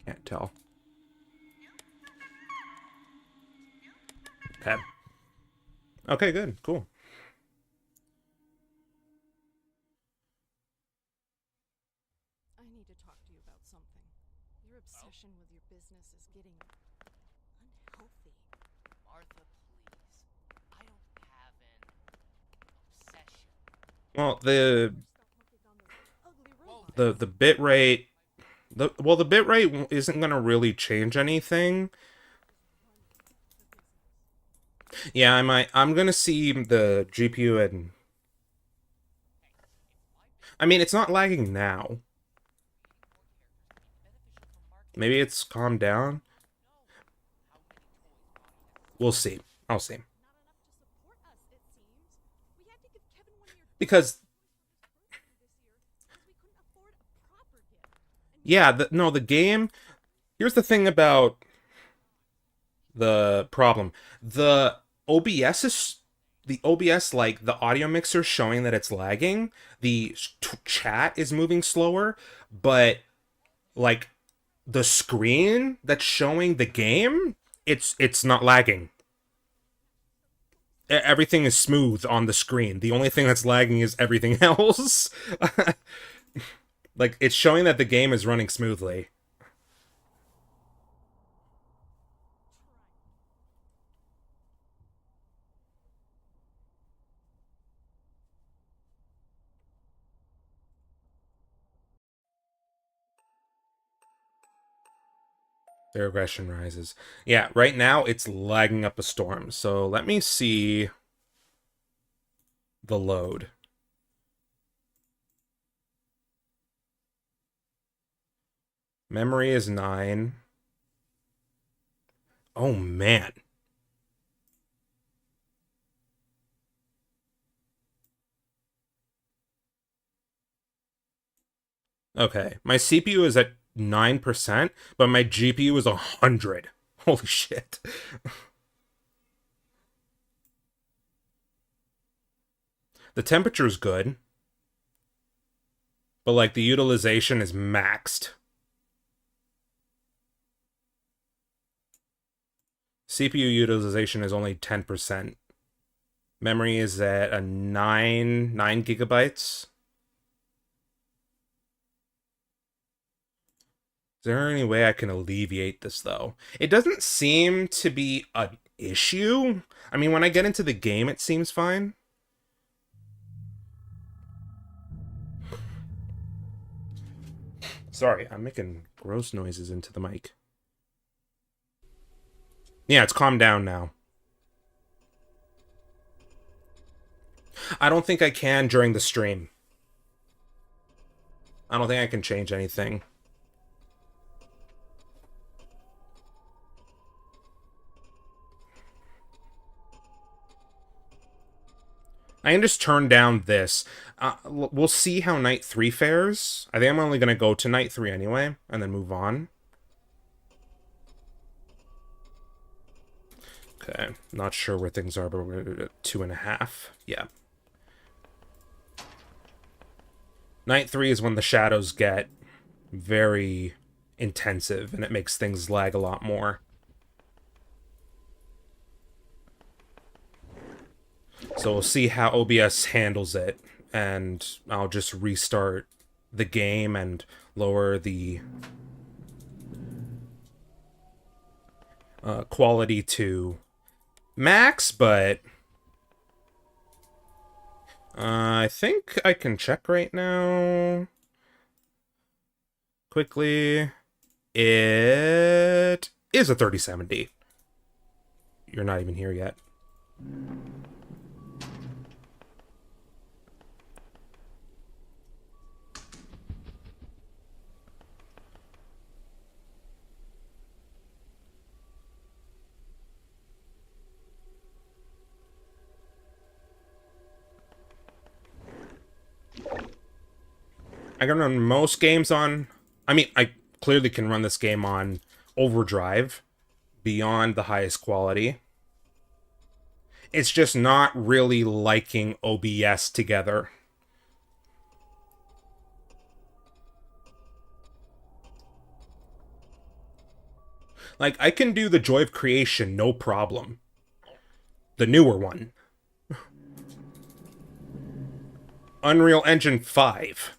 Speaker 1: Can't tell. Okay. Okay, good. Cool.
Speaker 2: I need to talk to you about something. Your obsession with your business is getting unhealthy.
Speaker 3: Martha, please. I don't have an obsession.
Speaker 1: Well, the bit rate, the bit rate isn't gonna really change anything. Yeah, I'm gonna see the GPU and... I mean, it's not lagging now. Maybe it's calmed down. We'll see. I'll see.
Speaker 2: Not enough to support us, it seems. We had to give Kevin one of your
Speaker 1: Because,
Speaker 2: toys for his birthday this year because we couldn't afford a proper gift. And
Speaker 1: yeah, no, the game... Here's the thing about the problem. The OBS is... The OBS, like, the audio mixer showing that it's lagging. The chat is moving slower. But, like, the screen that's showing the game, it's not lagging. Everything is smooth on the screen. The only thing that's lagging is everything else. Like, it's showing that the game is running smoothly. Their aggression rises. Yeah, right now it's lagging up a storm. So let me see the load. Memory is 9. Oh, man. Okay, my CPU is at 9%, but my GPU is 100. Holy shit. The temperature is good, but like the utilization is maxed. CPU utilization is only 10%. Memory is at a 9 gigabytes. Is there any way I can alleviate this, though? It doesn't seem to be an issue. I mean, when I get into the game, it seems fine. Sorry, I'm making gross noises into the mic. Yeah, it's calmed down now. I don't think I can during the stream. I don't think I can change anything. I can just turn down this. We'll see how night 3 fares. I think I'm only going to go to night 3 anyway, and then move on. Okay, not sure where things are, but we're at 2.5. Yeah. Night 3 is when the shadows get very intensive, and it makes things lag a lot more. So we'll see how OBS handles it, and I'll just restart the game and lower the quality to max, but I think I can check right now. Quickly. It is a 3070. You're not even here yet. I can run most games on... I mean, I clearly can run this game on overdrive beyond the highest quality. It's just not really liking OBS together. Like, I can do the Joy of Creation, no problem. The newer one. Unreal Engine 5.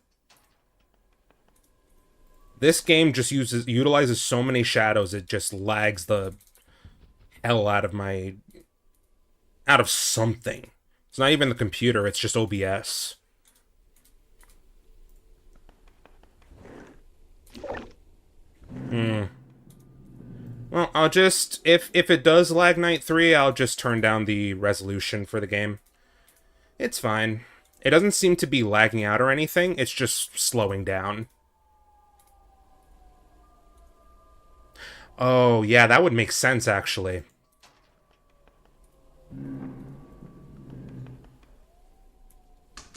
Speaker 1: This game just utilizes so many shadows, it just lags the hell out of my... out of something. It's not even the computer, it's just OBS. Well, I'll just if it does lag night 3, I'll just turn down the resolution for the game. It's fine. It doesn't seem to be lagging out or anything. It's just slowing down. Oh, yeah, that would make sense, actually.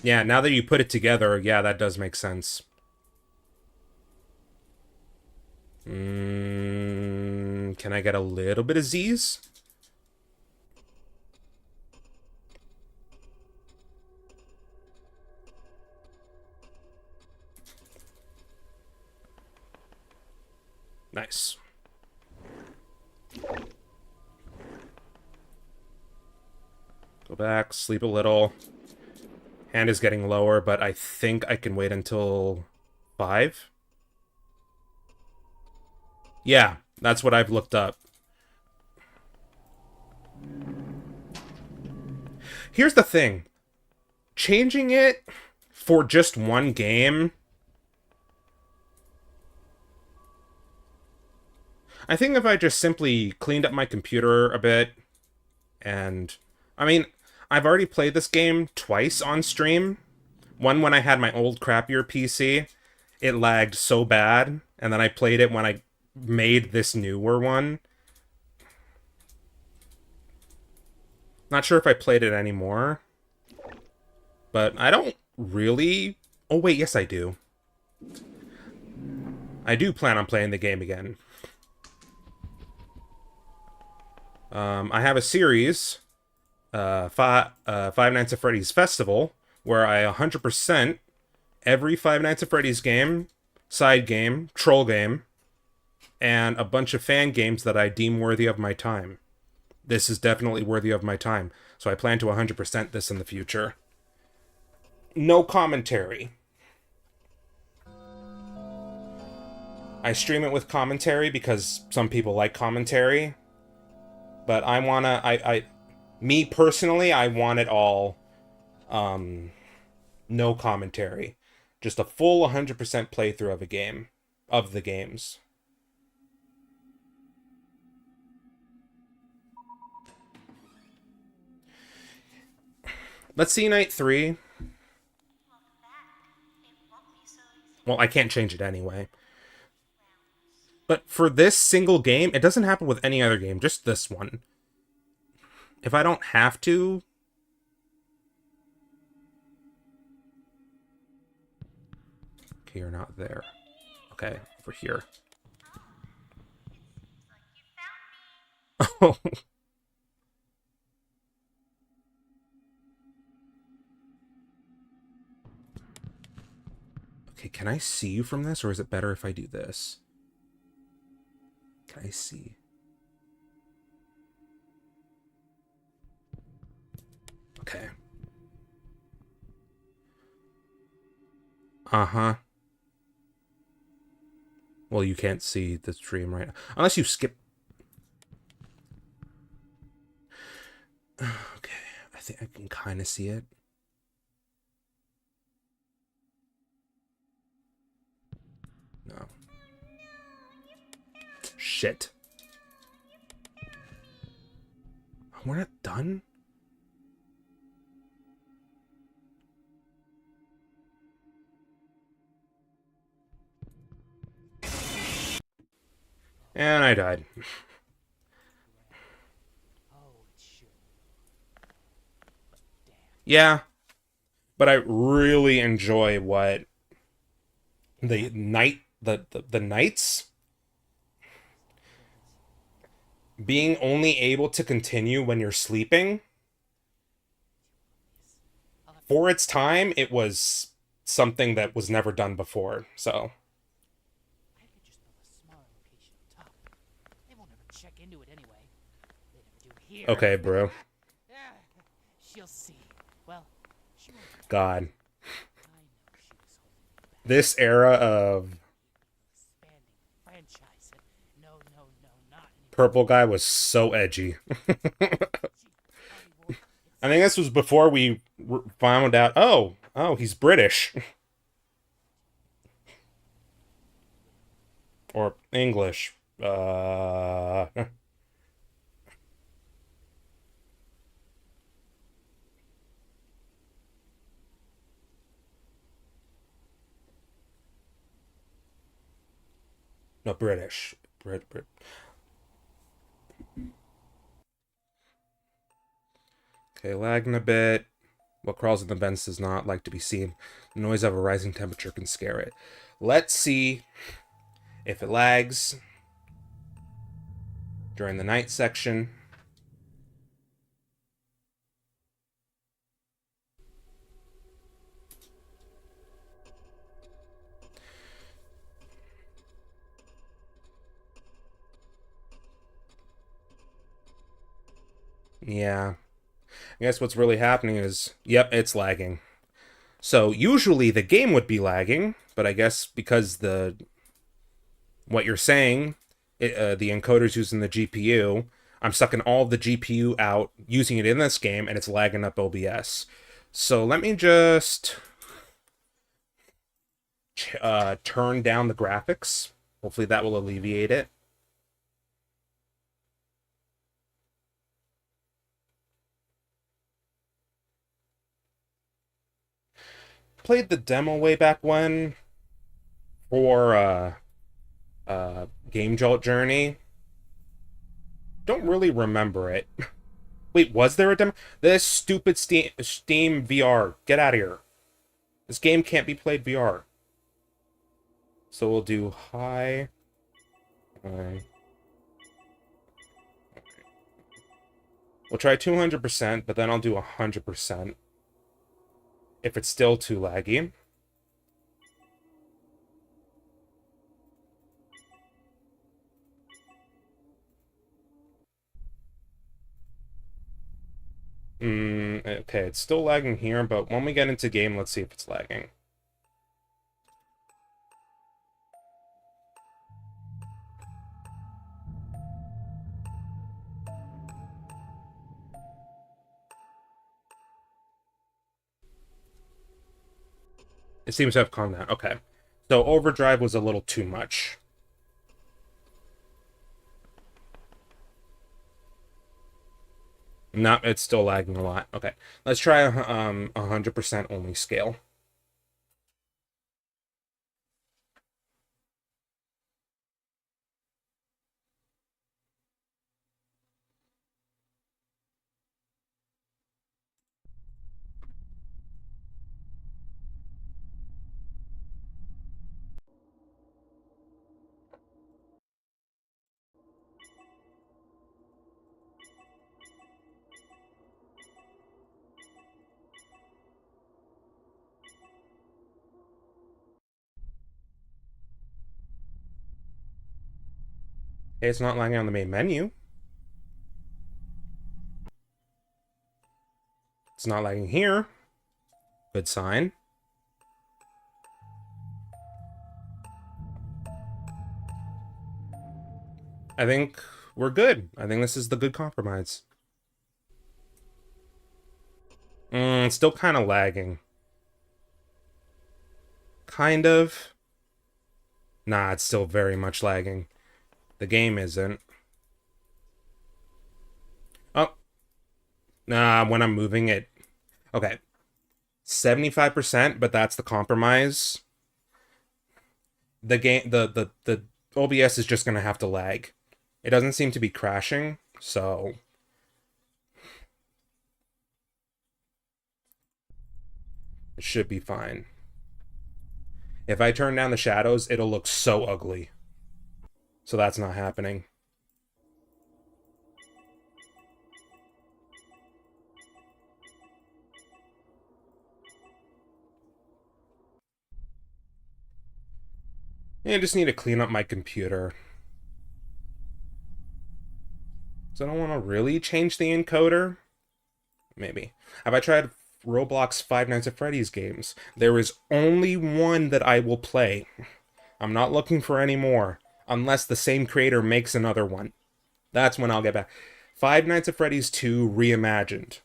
Speaker 1: Yeah, now that you put it together, yeah, that does make sense. Can I get a little bit of Z's? Nice. Go back, sleep a little. Hand is getting lower, but I think I can wait until 5. Yeah, that's what I've looked up. Here's the thing. Changing it for just one game... I think if I just simply cleaned up my computer a bit, and... I mean, I've already played this game twice on stream. One when I had my old crappier PC. It lagged so bad, and then I played it when I made this newer one. Not sure if I played it anymore. But I don't really... Oh wait, yes I do. I do plan on playing the game again. I have a series, Five Nights at Freddy's Festival, where I 100% every Five Nights at Freddy's game, side game, troll game, and a bunch of fan games that I deem worthy of my time. This is definitely worthy of my time, so I plan to 100% this in the future. No commentary. I stream it with commentary because some people like commentary. But I wanna, me personally, I want it all, no commentary. Just a full 100% playthrough of a game, of the games. Let's see night 3. Well, I can't change it anyway. But for this single game, it doesn't happen with any other game, just this one. If I don't have to... Okay, you're not there. Okay, over here. Oh. Okay, can I see you from this, or is it better if I do this? Can I see? Okay. Uh-huh. Well, you can't see the stream right now. Unless you skip... Okay, I think I can kind of see it. No. Shit. We're not done? And I died. Yeah. But I really enjoy what the nights being only able to continue when you're sleeping. For its time, it was something that was never done before, so.
Speaker 3: I could just build a smaller location up top. They won't ever check into it anyway. They never do here.
Speaker 1: Okay, bro.
Speaker 3: She'll see. Well, she won't.
Speaker 1: God.
Speaker 3: I know she was holding me back.
Speaker 1: This era of
Speaker 3: Expanding franchise. No, not anymore.
Speaker 1: Purple Guy was so edgy. I think this was before we found out, oh, he's British. Or English. Uh... No, British. Brit. Okay, lagging a bit. What crawls in the vents does not like to be seen. The noise of a rising temperature can scare it. Let's see if it lags during the night section. Yeah. I guess what's really happening is, yep, it's lagging. So usually the game would be lagging, but I guess because what you're saying, the encoder's using the GPU, I'm sucking all the GPU out, using it in this game, and it's lagging up OBS. So let me just turn down the graphics. Hopefully that will alleviate it. Played the demo way back when for GameJolt Journey. Don't really remember it. Wait, was there a demo? This stupid Steam VR. Get out of here. This game can't be played VR. So we'll do high. We'll try 200%, but then I'll do 100% if it's still too laggy. Okay, it's still lagging here, but when we get into game, let's see if it's lagging. It seems to have calmed down. Okay. So overdrive was a little too much. No, it's still lagging a lot. Okay. Let's try 100% only scale. Okay, it's not lagging on the main menu. It's not lagging here. Good sign. I think we're good. I think this is the good compromise. It's still kind of lagging. Kind of. Nah, it's still very much lagging. The game isn't. Oh. Nah, when I'm moving it. Okay. 75%, but that's the compromise. The OBS is just gonna have to lag. It doesn't seem to be crashing, so it should be fine. If I turn down the shadows, it'll look so ugly. So that's not happening. I just need to clean up my computer. So I don't want to really change the encoder. Maybe. Have I tried Roblox Five Nights at Freddy's games? There is only one that I will play. I'm not looking for any more. Unless the same creator makes another one. That's when I'll get back. Five Nights at Freddy's 2 Reimagined.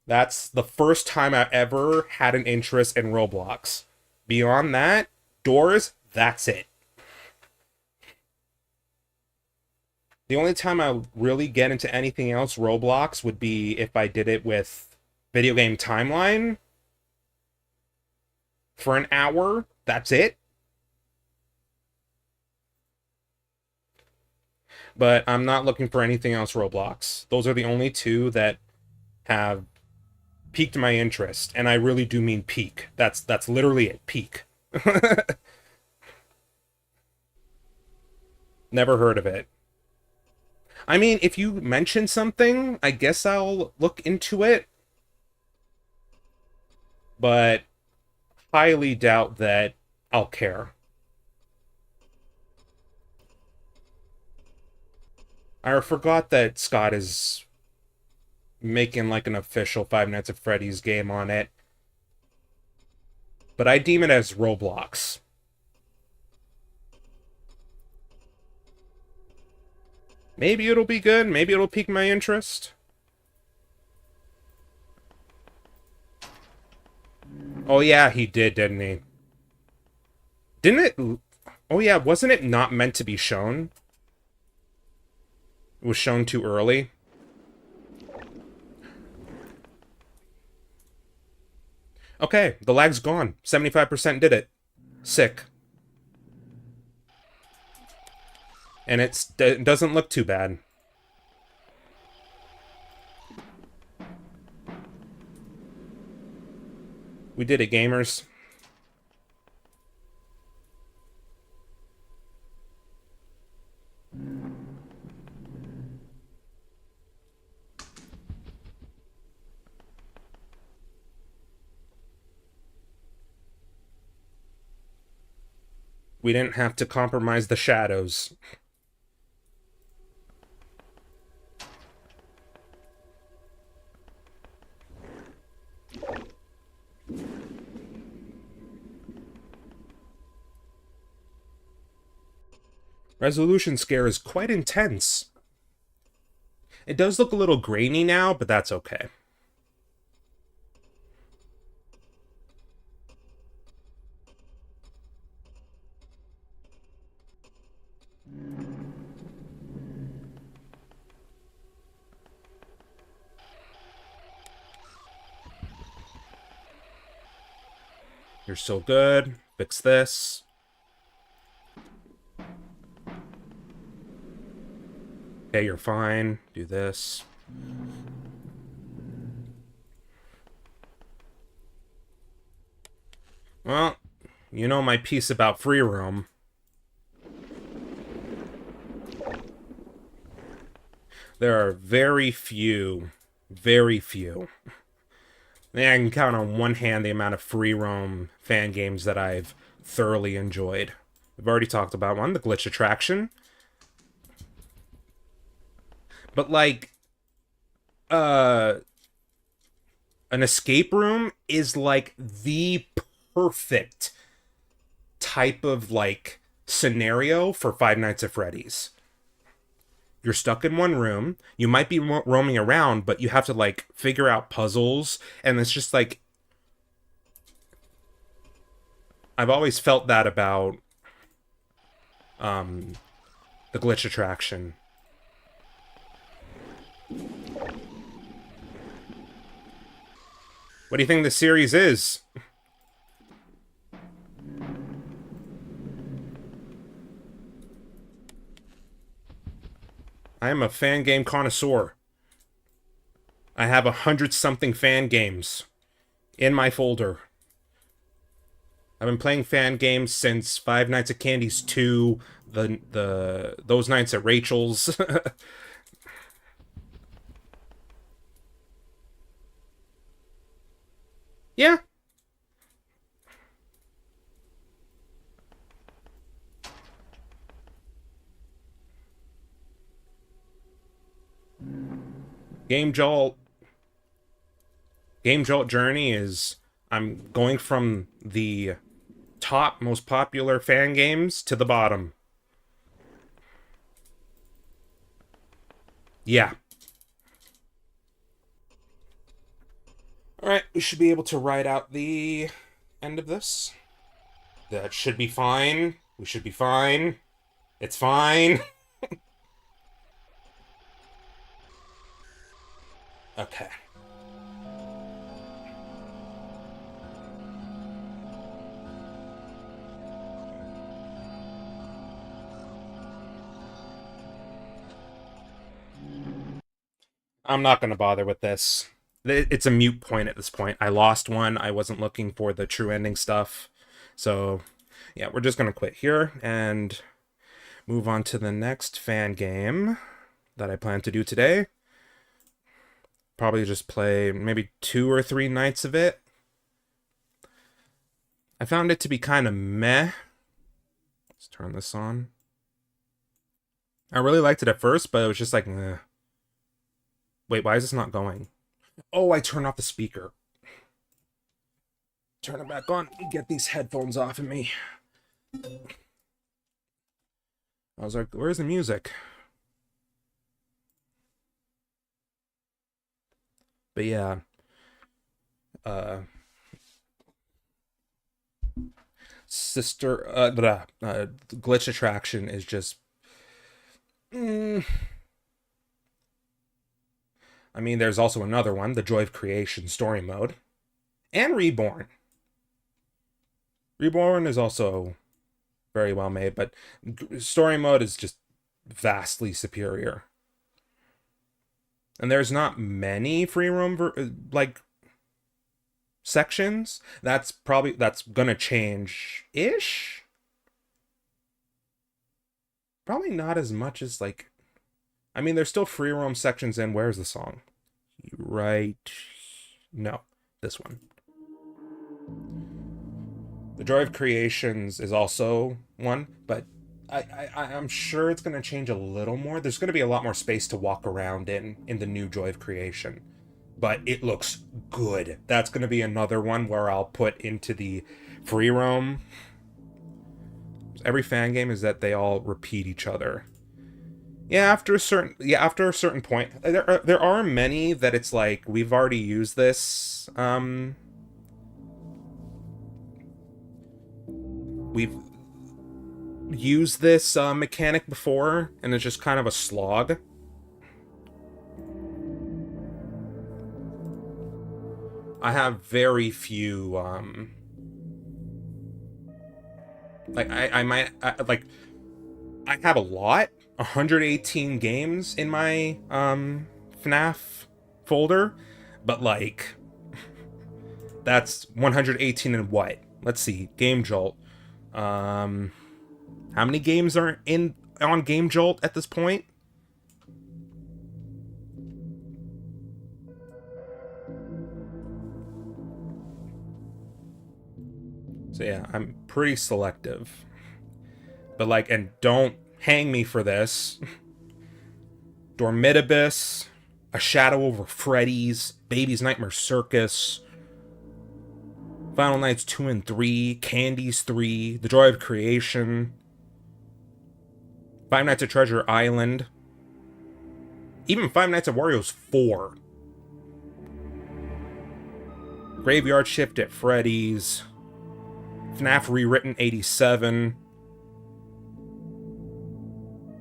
Speaker 1: That's the first time I ever had an interest in Roblox. Beyond that, Doors, that's it. The only time I really get into anything else Roblox would be if I did it with Video Game Timeline for an hour. That's it. But I'm not looking for anything else Roblox. Those are the only two that have piqued my interest, and I really do mean peak. That's literally it, peak. Never heard of it. I mean, if you mention something, I guess I'll look into it. But highly doubt that I'll care. I forgot that Scott is making like an official Five Nights at Freddy's game on it. But I deem it as Roblox. Maybe it'll be good, maybe it'll pique my interest. Oh yeah, he did, didn't he? Didn't it... Oh yeah, wasn't it not meant to be shown? It was shown too early. Okay, the lag's gone. 75% did it. Sick. And it doesn't look too bad. We did it, gamers. We didn't have to compromise the shadows. Resolution scare is quite intense. It does look a little grainy now, but that's okay. You're so good. Fix this. Okay, you're fine. Do this. Well, you know my piece about free roam. There are very few. I can count on one hand the amount of free roam fan games that I've thoroughly enjoyed. We've already talked about one, the Glitch Attraction. But like, an escape room is like the perfect type of like scenario for Five Nights at Freddy's. You're stuck in one room. You might be roaming around, but you have to, like, figure out puzzles. And it's just, like... I've always felt that about... the Glitch Attraction. What do you think the series is? I am a fan game connoisseur. I have 100-something fan games in my folder. I've been playing fan games since Five Nights at Candy's 2, those nights at Rachel's. Yeah. GameJolt journey is I'm going from the top most popular fan games to the bottom. Yeah. Alright, we should be able to write out the end of this. That should be fine. We should be fine. It's fine. Okay. I'm not going to bother with this. It's a mute point at this point. I lost one. I wasn't looking for the true ending stuff. So, yeah, we're just going to quit here and move on to the next fan game that I plan to do today. Probably just play maybe 2 or 3 nights of it. I found it to be kind of meh. Let's turn this on. I really liked it at first, but it was just like, eh. Wait, why is this not going? Oh, I turned off the speaker. Turn it back on. Get these headphones off of me. I was like, where's the music? But yeah. Glitch Attraction is just... I mean, there's also another one, the Joy of Creation story mode. And Reborn. Reborn is also very well made, but story mode is just vastly superior. And there's not many free roam sections. That's gonna change ish. Probably not as much as like, I mean, there's still free roam sections in where's the song? Right. No, this one. The Joy of Creations is also one, but I'm sure it's going to change a little more. There's going to be a lot more space to walk around in the new Joy of Creation. But it looks good. That's going to be another one where I'll put into the free roam. Every fan game is that they all repeat each other. Yeah, after a certain point, there are many that it's like we've already used this. We've used this mechanic before, and it's just kind of a slog. I have very few. I have a lot. 118 games in my FNaF folder, but like that's 118 in what? Let's see, GameJolt. How many games are on GameJolt at this point? So yeah, I'm pretty selective. But like, and don't hang me for this. Dormitibus, A Shadow Over Freddy's, Baby's Nightmare Circus, Final Nights 2 and 3, Candy's 3, The Joy of Creation, Five Nights at Treasure Island, even Five Nights at Wario's 4, Graveyard Shift at Freddy's, FNaF Rewritten 87,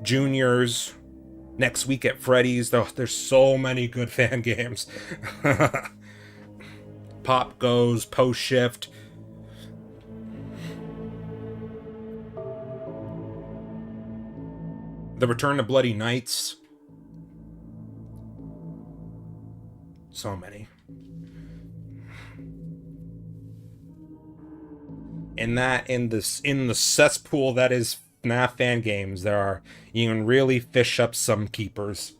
Speaker 1: Juniors, Next Week at Freddy's. There's so many good fan games. Pop Goes, Post Shift. The Return to Bloody Nights. So many. In the cesspool that is FNaF fan games, you can really fish up some keepers.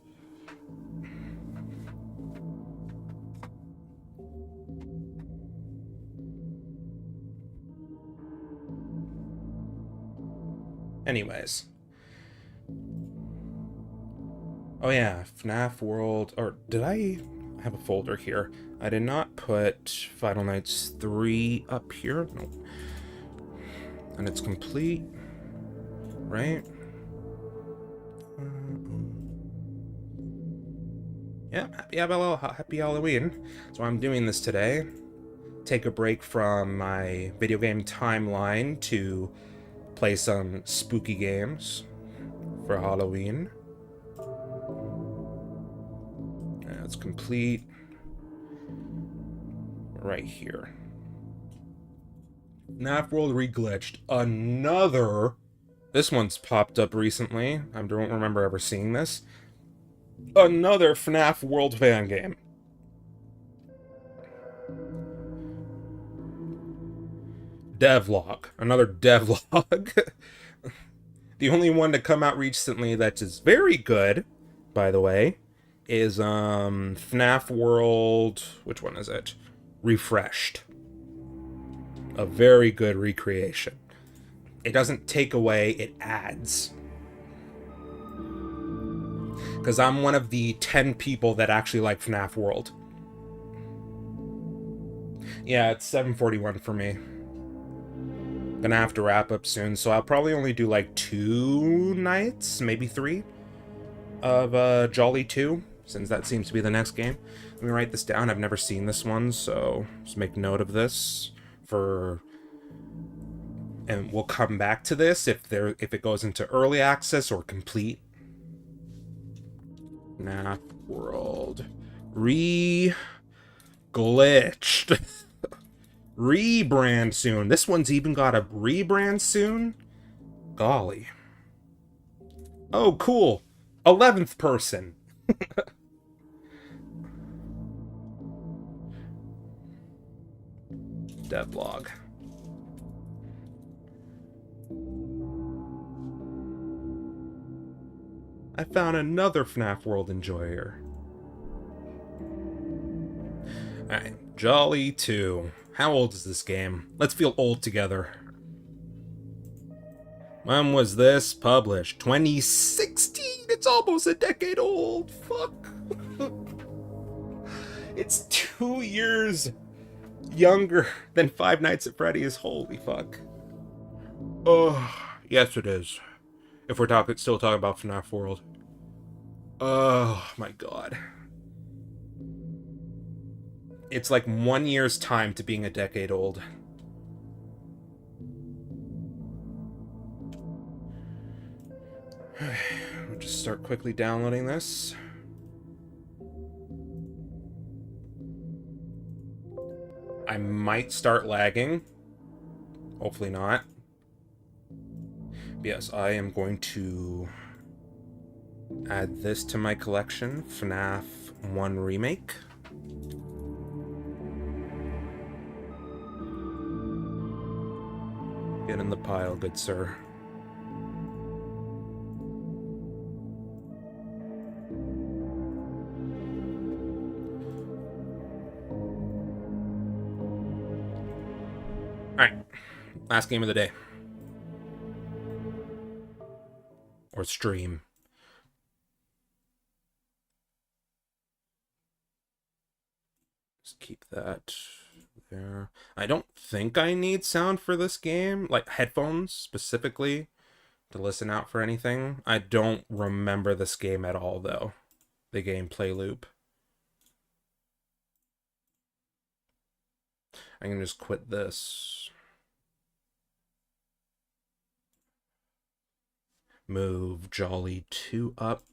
Speaker 1: Anyways. Oh yeah, FNaF World, or did I have a folder here? I did not put Final Nights 3 up here. Nope. And it's complete, right? Yeah, happy Halloween. So I'm doing this today. Take a break from my video game timeline to play some spooky games for Halloween. That's complete. Right here. FNaF World Reglitched. Another. This one's popped up recently. I don't remember ever seeing this. Another FNaF World fan game. Devlog. Another devlog. The only one to come out recently that is very good, by the way, is FNaF World... Which one is it? Refreshed. A very good recreation. It doesn't take away, it adds. Because I'm one of the 10 people that actually like FNaF World. Yeah, it's 7:41 for me. Gonna have to wrap up soon, so I'll probably only do like 2 nights, maybe 3, of Jolly 2, since that seems to be the next game. Let me write this down. I've never seen this one, so just make note of this for... And we'll come back to this if it goes into early access or complete. FNaF World Reglitched. Rebrand soon. This one's even got a rebrand soon? Golly. Oh, cool. 11th person. Devlog. I found another FNaF World enjoyer. Alright, Jolly 2. How old is this game? Let's feel old together. When was this published? 2016? It's almost a decade old. Fuck. It's 2 years younger than Five Nights at Freddy's. Holy fuck. Oh, yes it is. If we're still talking about FNaF World. Oh my god. It's like 1 year's time to being a decade old. We'll just start quickly downloading this. I might start lagging. Hopefully not. Yes, I am going to add this to my collection. FNaF 1 Remake. Get in the pile, good sir. Alright, last game of the day. Or stream. Just keep that there. I don't think I need sound for this game, like headphones specifically, to listen out for anything. I don't remember this game at all, though. The gameplay loop. I can just quit this. Move Jolly 2 up.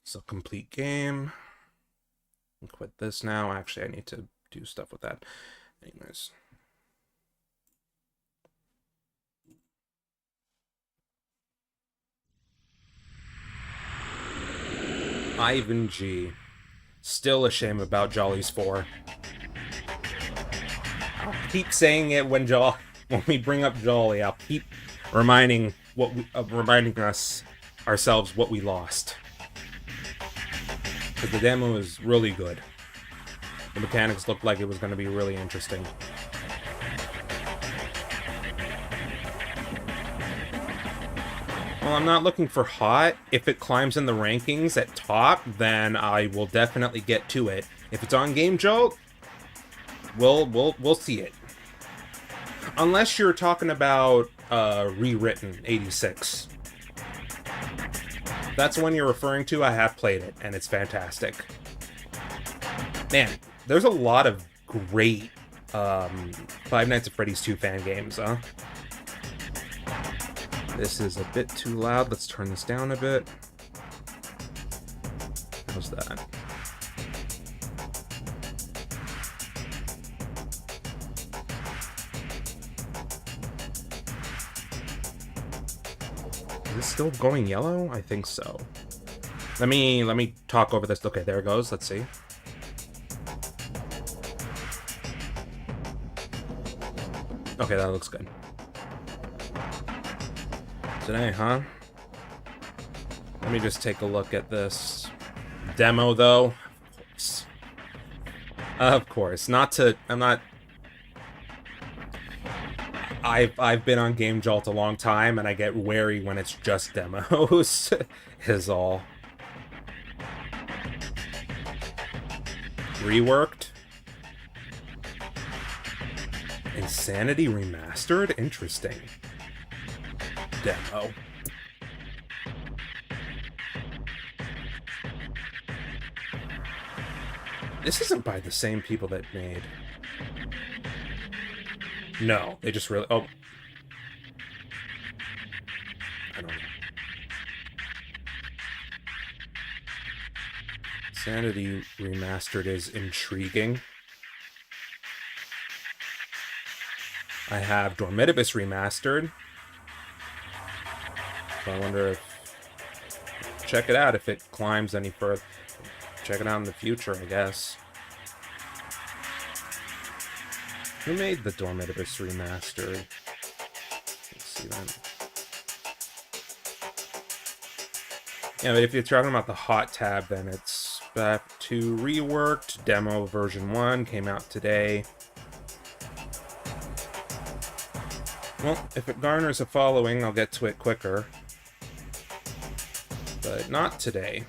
Speaker 1: It's a complete game. And quit this now. Actually, I need to do stuff with that. Anyways. Ivan G. Still a shame about Jolly's 4. I'll keep saying it when we bring up Jolly. I'll keep reminding us ourselves what we lost. Because the demo is really good. The mechanics looked like it was going to be really interesting. Well, I'm not looking for hot. If it climbs in the rankings at top, then I will definitely get to it. If it's on GameJolt, we'll see it. Unless you're talking about Rewritten 86. That's the one you're referring to. I have played it, and it's fantastic. Man, there's a lot of great Five Nights at Freddy's 2 fan games, huh? This is a bit too loud. Let's turn this down a bit. How's that? Is this still going yellow? I think so. Let me talk over this. Okay, there it goes. Let's see. Okay, that looks good. Today, huh? Let me just take a look at this demo, though. Of course. I've been on GameJolt a long time, and I get wary when it's just demos, is all. Reworked? Insanity Remastered? Interesting. Demo. This isn't by the same people that made... No, they just really... Oh. I don't know. Insanity Remastered is intriguing. I have Dormitibus Remastered. So I wonder if... Check it out if it climbs any further. Check it out in the future, I guess. Who made the Dormitibus Remastered? Let's see then. Yeah, but if you're talking about the hot tab, then it's back to reworked. Demo version 1 came out today. Well, if it garners a following, I'll get to it quicker. But not today.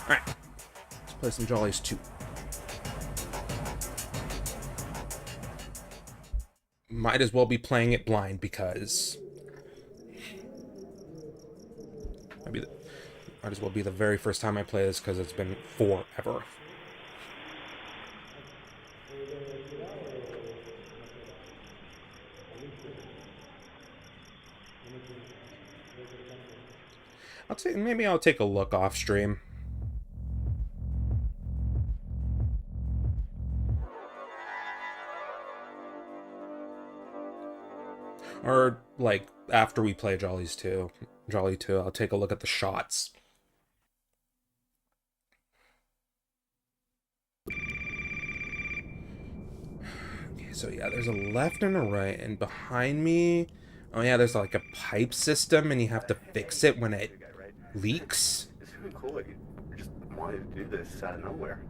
Speaker 1: Alright, let's play some Jollies 2. Might as well be playing it blind because... Might as well be the very first time I play this because it's been forever. Maybe I'll take a look off stream. Or, like, after we play Jolly 2, I'll take a look at the shots. Okay, so yeah, there's a left and a right, and behind me... Oh yeah, there's like a pipe system, and you have to fix it when it leaks.
Speaker 4: It's really cool that you just wanted to do this out of nowhere.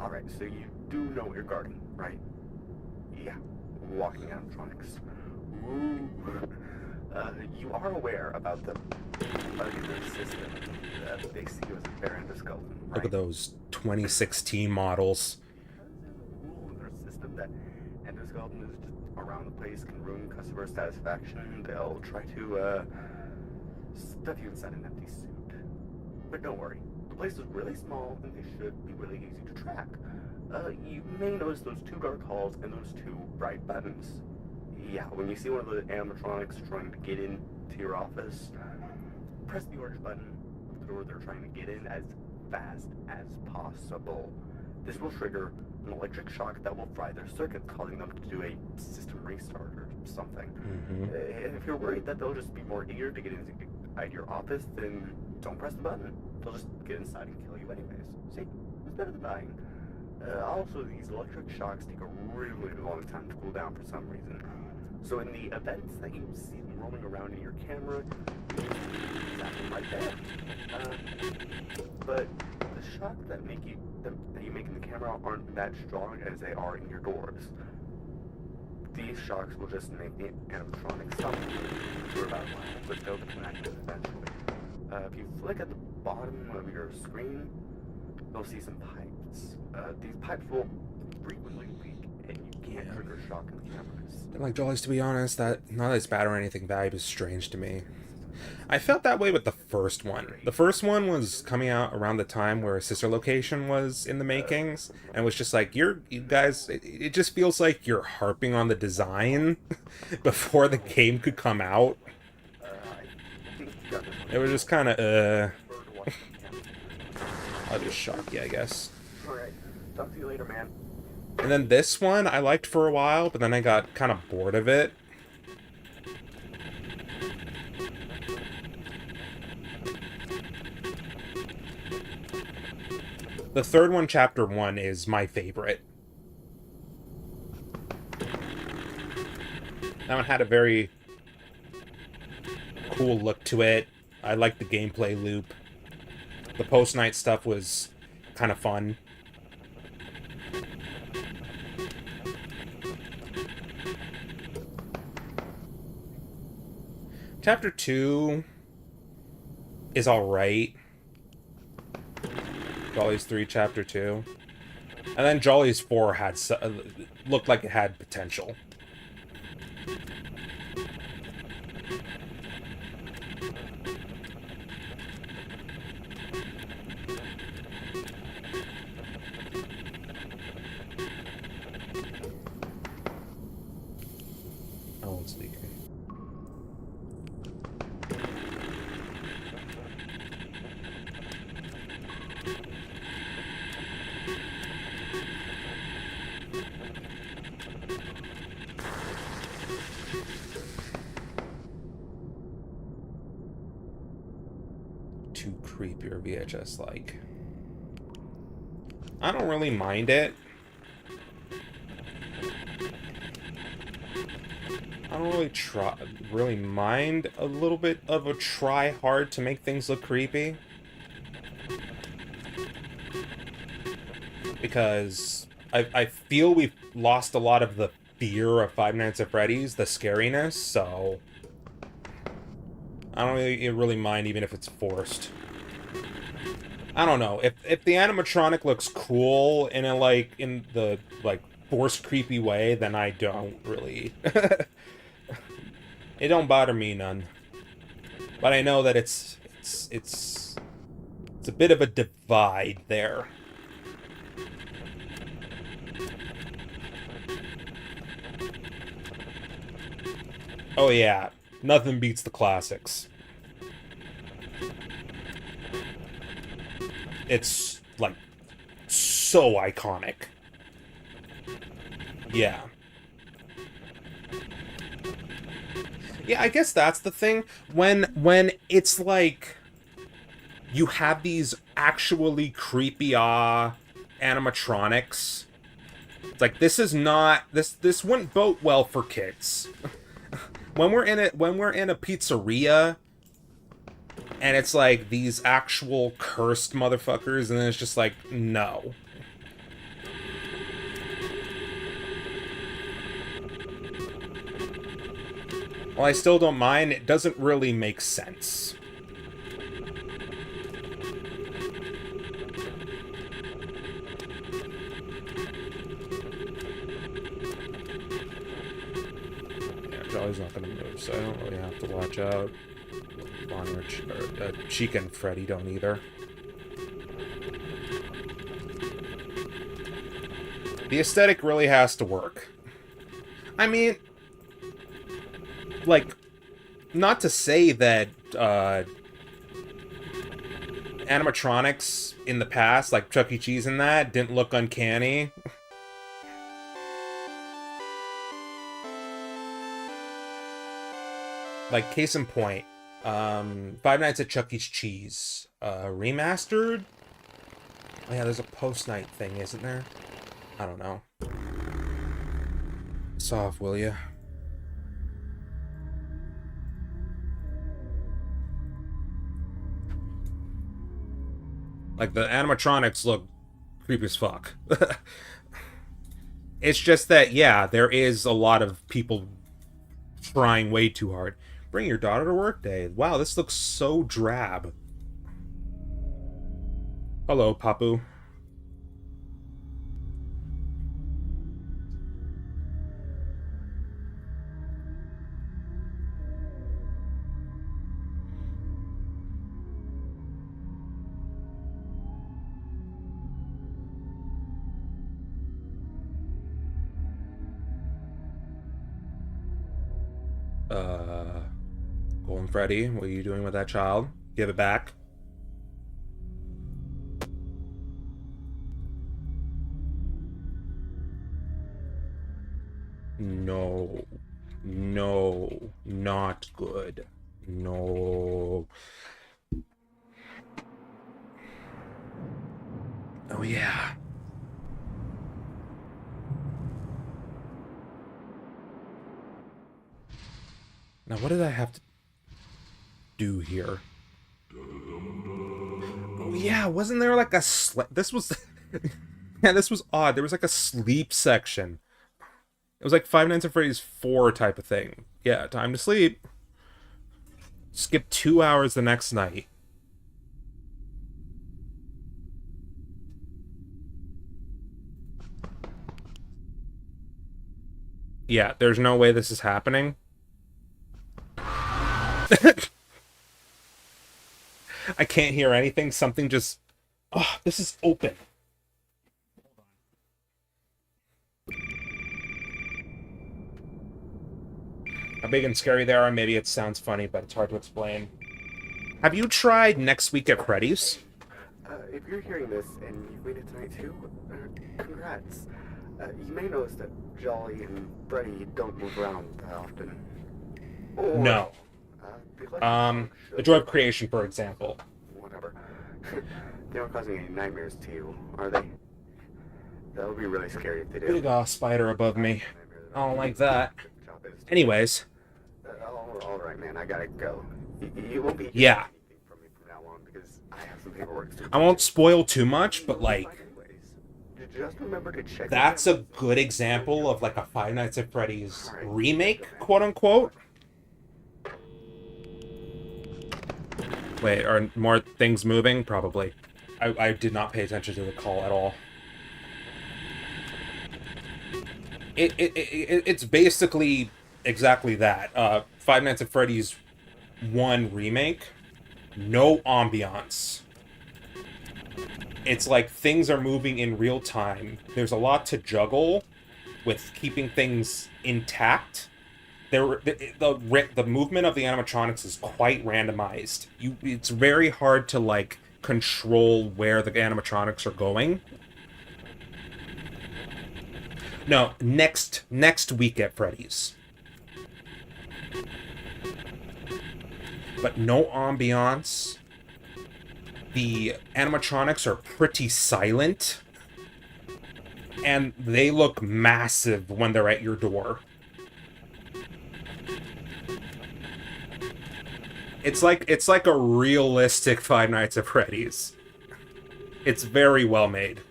Speaker 4: Alright, so you do know what you're guarding, right? Yeah, walking animatronics. Ooh. You are aware about the system that they see you as a fair endoskeleton, right?
Speaker 1: Look at those 2016 models.
Speaker 4: There's a system that endoskeleton is just around the place, can ruin customer satisfaction. They'll try to stuff you inside an empty suit. But don't worry, the place is really small and they should be really easy to track. You may notice those 2 dark halls and those 2 bright buttons. Yeah, when you see one of the animatronics trying to get into your office, press the orange button of the door they're trying to get in as fast as possible. This will trigger an electric shock that will fry their circuit, causing them to do a system restart or something. And if you're worried that they'll just be more eager to get inside your office, then don't press the button. They'll just get inside and kill you anyways. See? It's better than dying. Also, these electric shocks take a really long time to cool down for some reason. So in the events that you see them rolling around in your camera, exactly like that. But the shocks that you make in the camera aren't that strong as they are in your doors. These shocks will just make the animatronic stop for about a while, but they'll become active eventually. If you flick at the bottom of your screen, you'll see some pipes. These pipes will frequently leak, and you can't trigger shock in the cameras.
Speaker 1: Like Jollies, to be honest, that not that it's bad or anything, vibe is strange to me. I felt that way with the first one. The first one was coming out around the time where Sister Location was in the makings, and was just like, you guys, it just feels like you're harping on the design before the game could come out.
Speaker 4: I think you got this one.
Speaker 1: It was just kind of,
Speaker 4: Bird watching him.
Speaker 1: I'll just shock you, I guess.
Speaker 4: Alright, talk to you later, man.
Speaker 1: And then this one I liked for a while, but then I got kind of bored of it. The third one, Chapter 1, is my favorite. That one had a very cool look to it. I liked the gameplay loop. The post-night stuff was kind of fun. Chapter 2 is alright. Jolly's 3, Chapter 2. And then Jolly's 4 had looked like it had potential. Oh, it's leaking. Too creepy or VHS-like. I don't really mind it. I don't really mind a little bit of a try hard to make things look creepy. Because I feel we've lost a lot of the fear of Five Nights at Freddy's, the scariness, so I don't really mind even if it's forced. I don't know. If the animatronic looks cool in the forced creepy way, then I don't really it don't bother me none. But I know that it's a bit of a divide there. Oh yeah, nothing beats the classics. It's, like, so iconic. Yeah. Yeah, I guess that's the thing. When it's like you have these actually creepy animatronics. It's like this is not this wouldn't bode well for kids. when we're in a pizzeria and it's like these actual cursed motherfuckers, and then it's just like, no. Well, I still don't mind. It doesn't really make sense. Yeah, Jolly's not gonna move, so I don't really have to watch out. Bonnie or Chica and Freddy don't either. The aesthetic really has to work. I mean, like, not to say that animatronics in the past, like Chuck E. Cheese and that, didn't look uncanny. Like, case in point, Five Nights at Chuck E. Cheese remastered? Oh yeah, there's a post-night thing, isn't there? I don't know. Soft, will ya? Like, the animatronics look creepy as fuck. It's just that, yeah, there is a lot of people trying way too hard. Bring your daughter to work day. Wow, this looks so drab. Hello, Papu. Golden Freddy, what are you doing with that child? Give it back. No. No. Not good. No. Oh, yeah. Now, what did I have to do here? Oh, yeah, wasn't there like a this was... yeah, this was odd. There was like a sleep section. It was like Five Nights at Freddy's 4 type of thing. Yeah, time to sleep. Skip 2 hours the next night. Yeah, there's no way this is happening. I can't hear anything. Something just... Oh, this is open. How big and scary they are, maybe it sounds funny, but it's hard to explain. Have you tried Next Week at Freddy's?
Speaker 4: If you're hearing this and you've made it tonight too, congrats. You may notice that Jolly and Freddy don't move around that often. Or,
Speaker 1: No. The Joy of Creation, for example.
Speaker 4: Whatever. They aren't causing any nightmares to you, are they? That would be really scary if they did.
Speaker 1: Big spider above me. I don't like that. Anyways.
Speaker 4: Alright, man, I gotta go. You won't be
Speaker 1: Yeah.
Speaker 4: anything from me from now on because I have some paperwork to do.
Speaker 1: I won't spoil too much, but like...
Speaker 4: Just remember to check.
Speaker 1: That's a good example of like a Five Nights at Freddy's remake, quote-unquote. Wait, are more things moving? Probably. I did not pay attention to the call at all. It's basically exactly that. Five Nights at Freddy's 1 remake. No ambiance. It's like things are moving in real time. There's a lot to juggle with keeping things intact. The movement of the animatronics is quite randomized. It's very hard to like control where the animatronics are going. No, next week at Freddy's. But no ambiance. The animatronics are pretty silent. And they look massive when they're at your door. It's like a realistic Five Nights at Freddy's. It's very well made.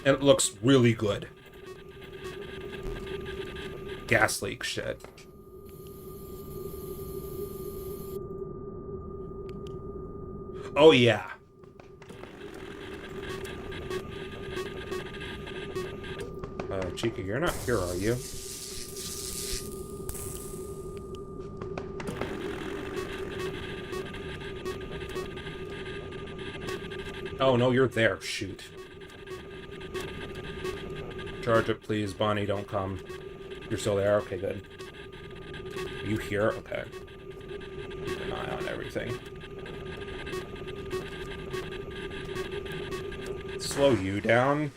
Speaker 1: And it looks really good. Gas leak shit. Oh yeah. Chica, you're not here, are you? Oh, no, you're there. Shoot. Charge it, please. Bonnie, don't come. You're still there? Okay, good. Are you here? Okay. Keep an eye on everything. Slow you down.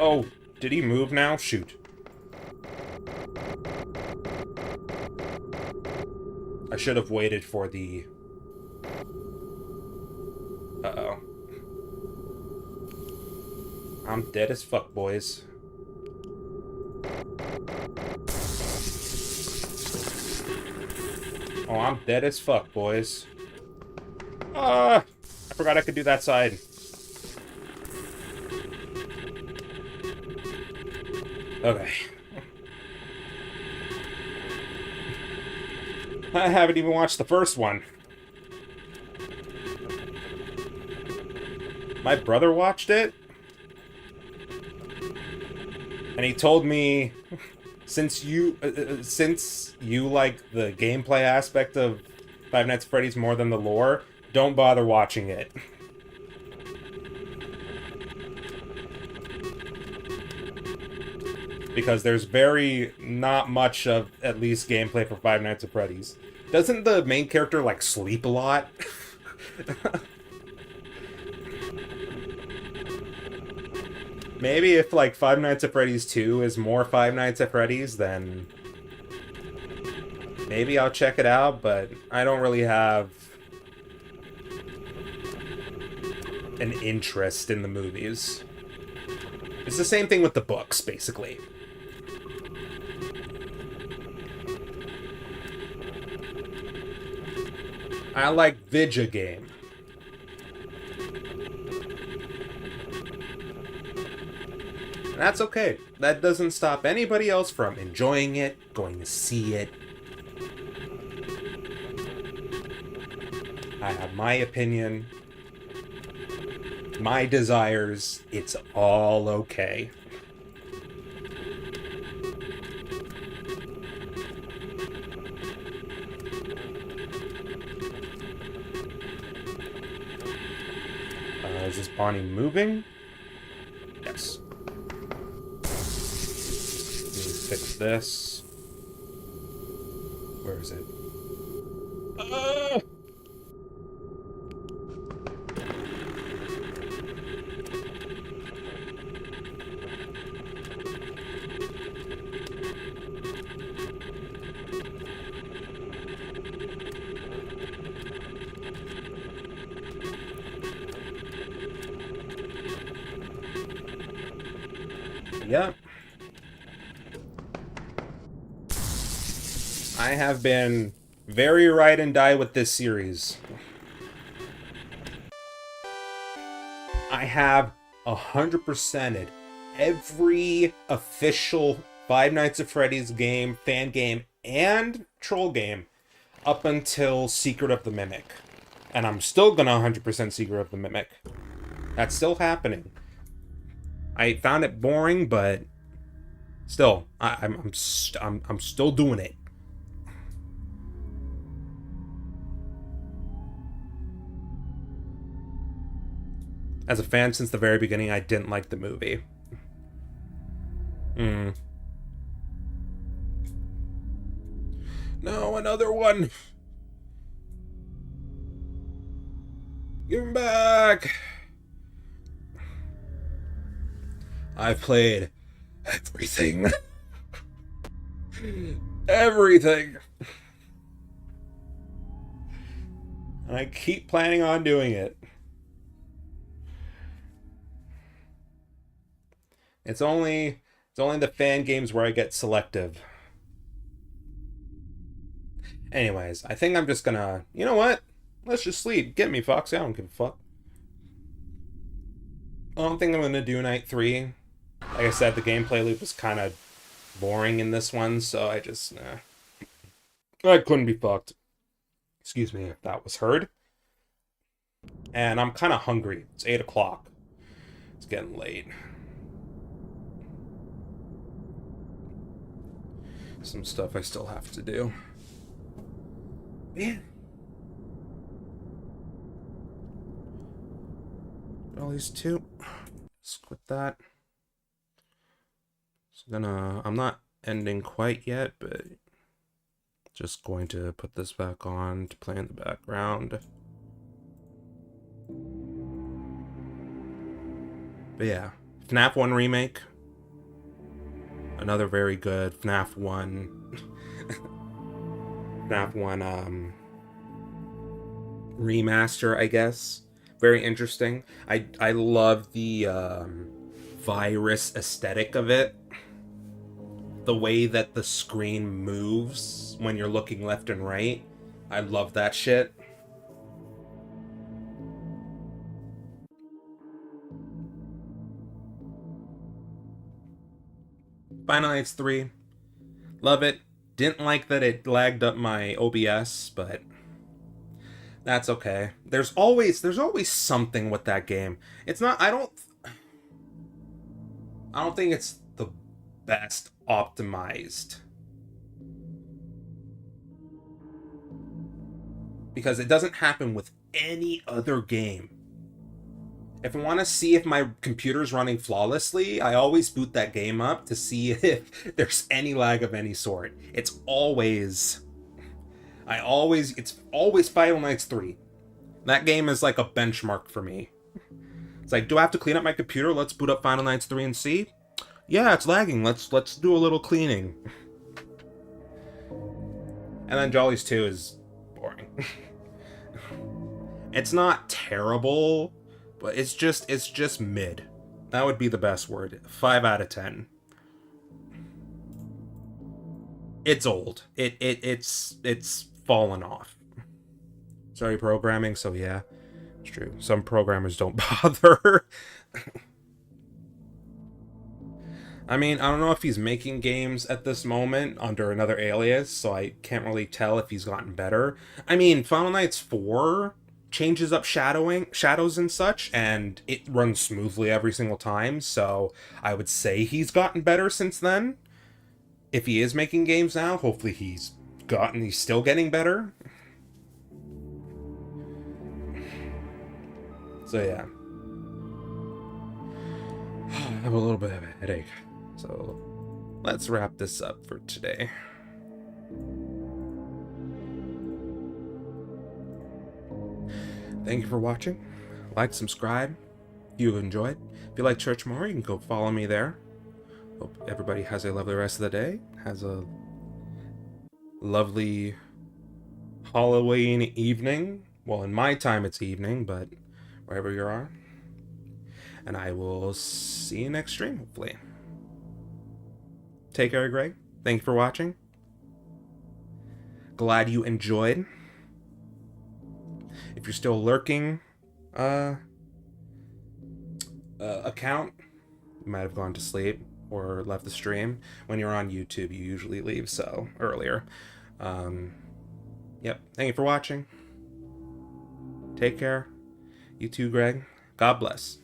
Speaker 1: Oh, did he move now? Shoot. I should have waited for the... Uh-oh. I'm dead as fuck, boys. Oh, I'm dead as fuck, boys. I forgot I could do that side. Okay. I haven't even watched the first one. My brother watched it? And he told me, since you like the gameplay aspect of Five Nights at Freddy's more than the lore, don't bother watching it. Because there's very not much of at least gameplay for Five Nights at Freddy's. Doesn't the main character like sleep a lot? Maybe if like Five Nights at Freddy's 2 is more Five Nights at Freddy's, then maybe I'll check it out, but I don't really have an interest in the movies. It's the same thing with the books, basically. I like Vidya game. That's okay. That doesn't stop anybody else from enjoying it, going to see it. I have my opinion, my desires. It's all okay. Is this Bonnie moving? Yes. Let me fix this. Where is it? Yep. I have been very ride and die with this series. I have 100%ed every official Five Nights at Freddy's game, fan game, and troll game up until Secret of the Mimic. And I'm still gonna 100% Secret of the Mimic. That's still happening. I found it boring, but still, I'm still doing it. As a fan since the very beginning, I didn't like the movie. No, another one. Give him back. I've played everything. Everything. And I keep planning on doing it. It's only the fan games where I get selective. Anyways, I think I'm just gonna... You know what? Let's just sleep. Get me, Foxy. I don't give a fuck. I don't think I'm gonna do night 3. Like I said, the gameplay loop is kind of boring in this one, so I just... I couldn't be fucked. Excuse me if that was heard. And I'm kind of hungry. It's 8 o'clock. It's getting late. Some stuff I still have to do. Yeah. All these two. Let's quit that. So I'm not ending quite yet, but just going to put this back on to play in the background. But yeah, FNaF 1 Remake. Another very good FNaF 1. FNaF 1 remaster, I guess. Very interesting. I love the virus aesthetic of it. The way that the screen moves when you're looking left and right. I love that shit. Final Nights 3. Love it. Didn't like that it lagged up my OBS, but that's okay. There's always something with that game. It's not I don't think it's the best optimized. Because it doesn't happen with any other game. If I want to see if my computer's running flawlessly, I always boot that game up to see if there's any lag of any sort. It's always Final Nights 3. That game is like a benchmark for me. It's like, do I have to clean up my computer? Let's boot up Final Nights 3 and see. Yeah, it's lagging. Let's do a little cleaning. And then Jollies 2 is boring. It's not terrible, but it's just mid. That would be the best word. 5 out of 10. It's old. It's fallen off. Sorry, programming, so yeah. It's true. Some programmers don't bother. I mean, I don't know if he's making games at this moment under another alias, so I can't really tell if he's gotten better. I mean, Final Nights 4 changes up shadows and such, and it runs smoothly every single time, so I would say he's gotten better since then. If he is making games now, hopefully he's still getting better. So yeah. I have a little bit of a headache. So let's wrap this up for today. Thank you for watching. Like, subscribe if you enjoyed. If you like church more, you can go follow me there. Hope everybody has a lovely rest of the day. Has a lovely Halloween evening. Well, in my time it's evening, but wherever you are. And I will see you next stream, hopefully. Take care, Greg. Thank you for watching. Glad you enjoyed. If you're still lurking, account, you might have gone to sleep or left the stream. When you're on YouTube, you usually leave, so earlier. Yep. Thank you for watching. Take care. You too, Greg. God bless.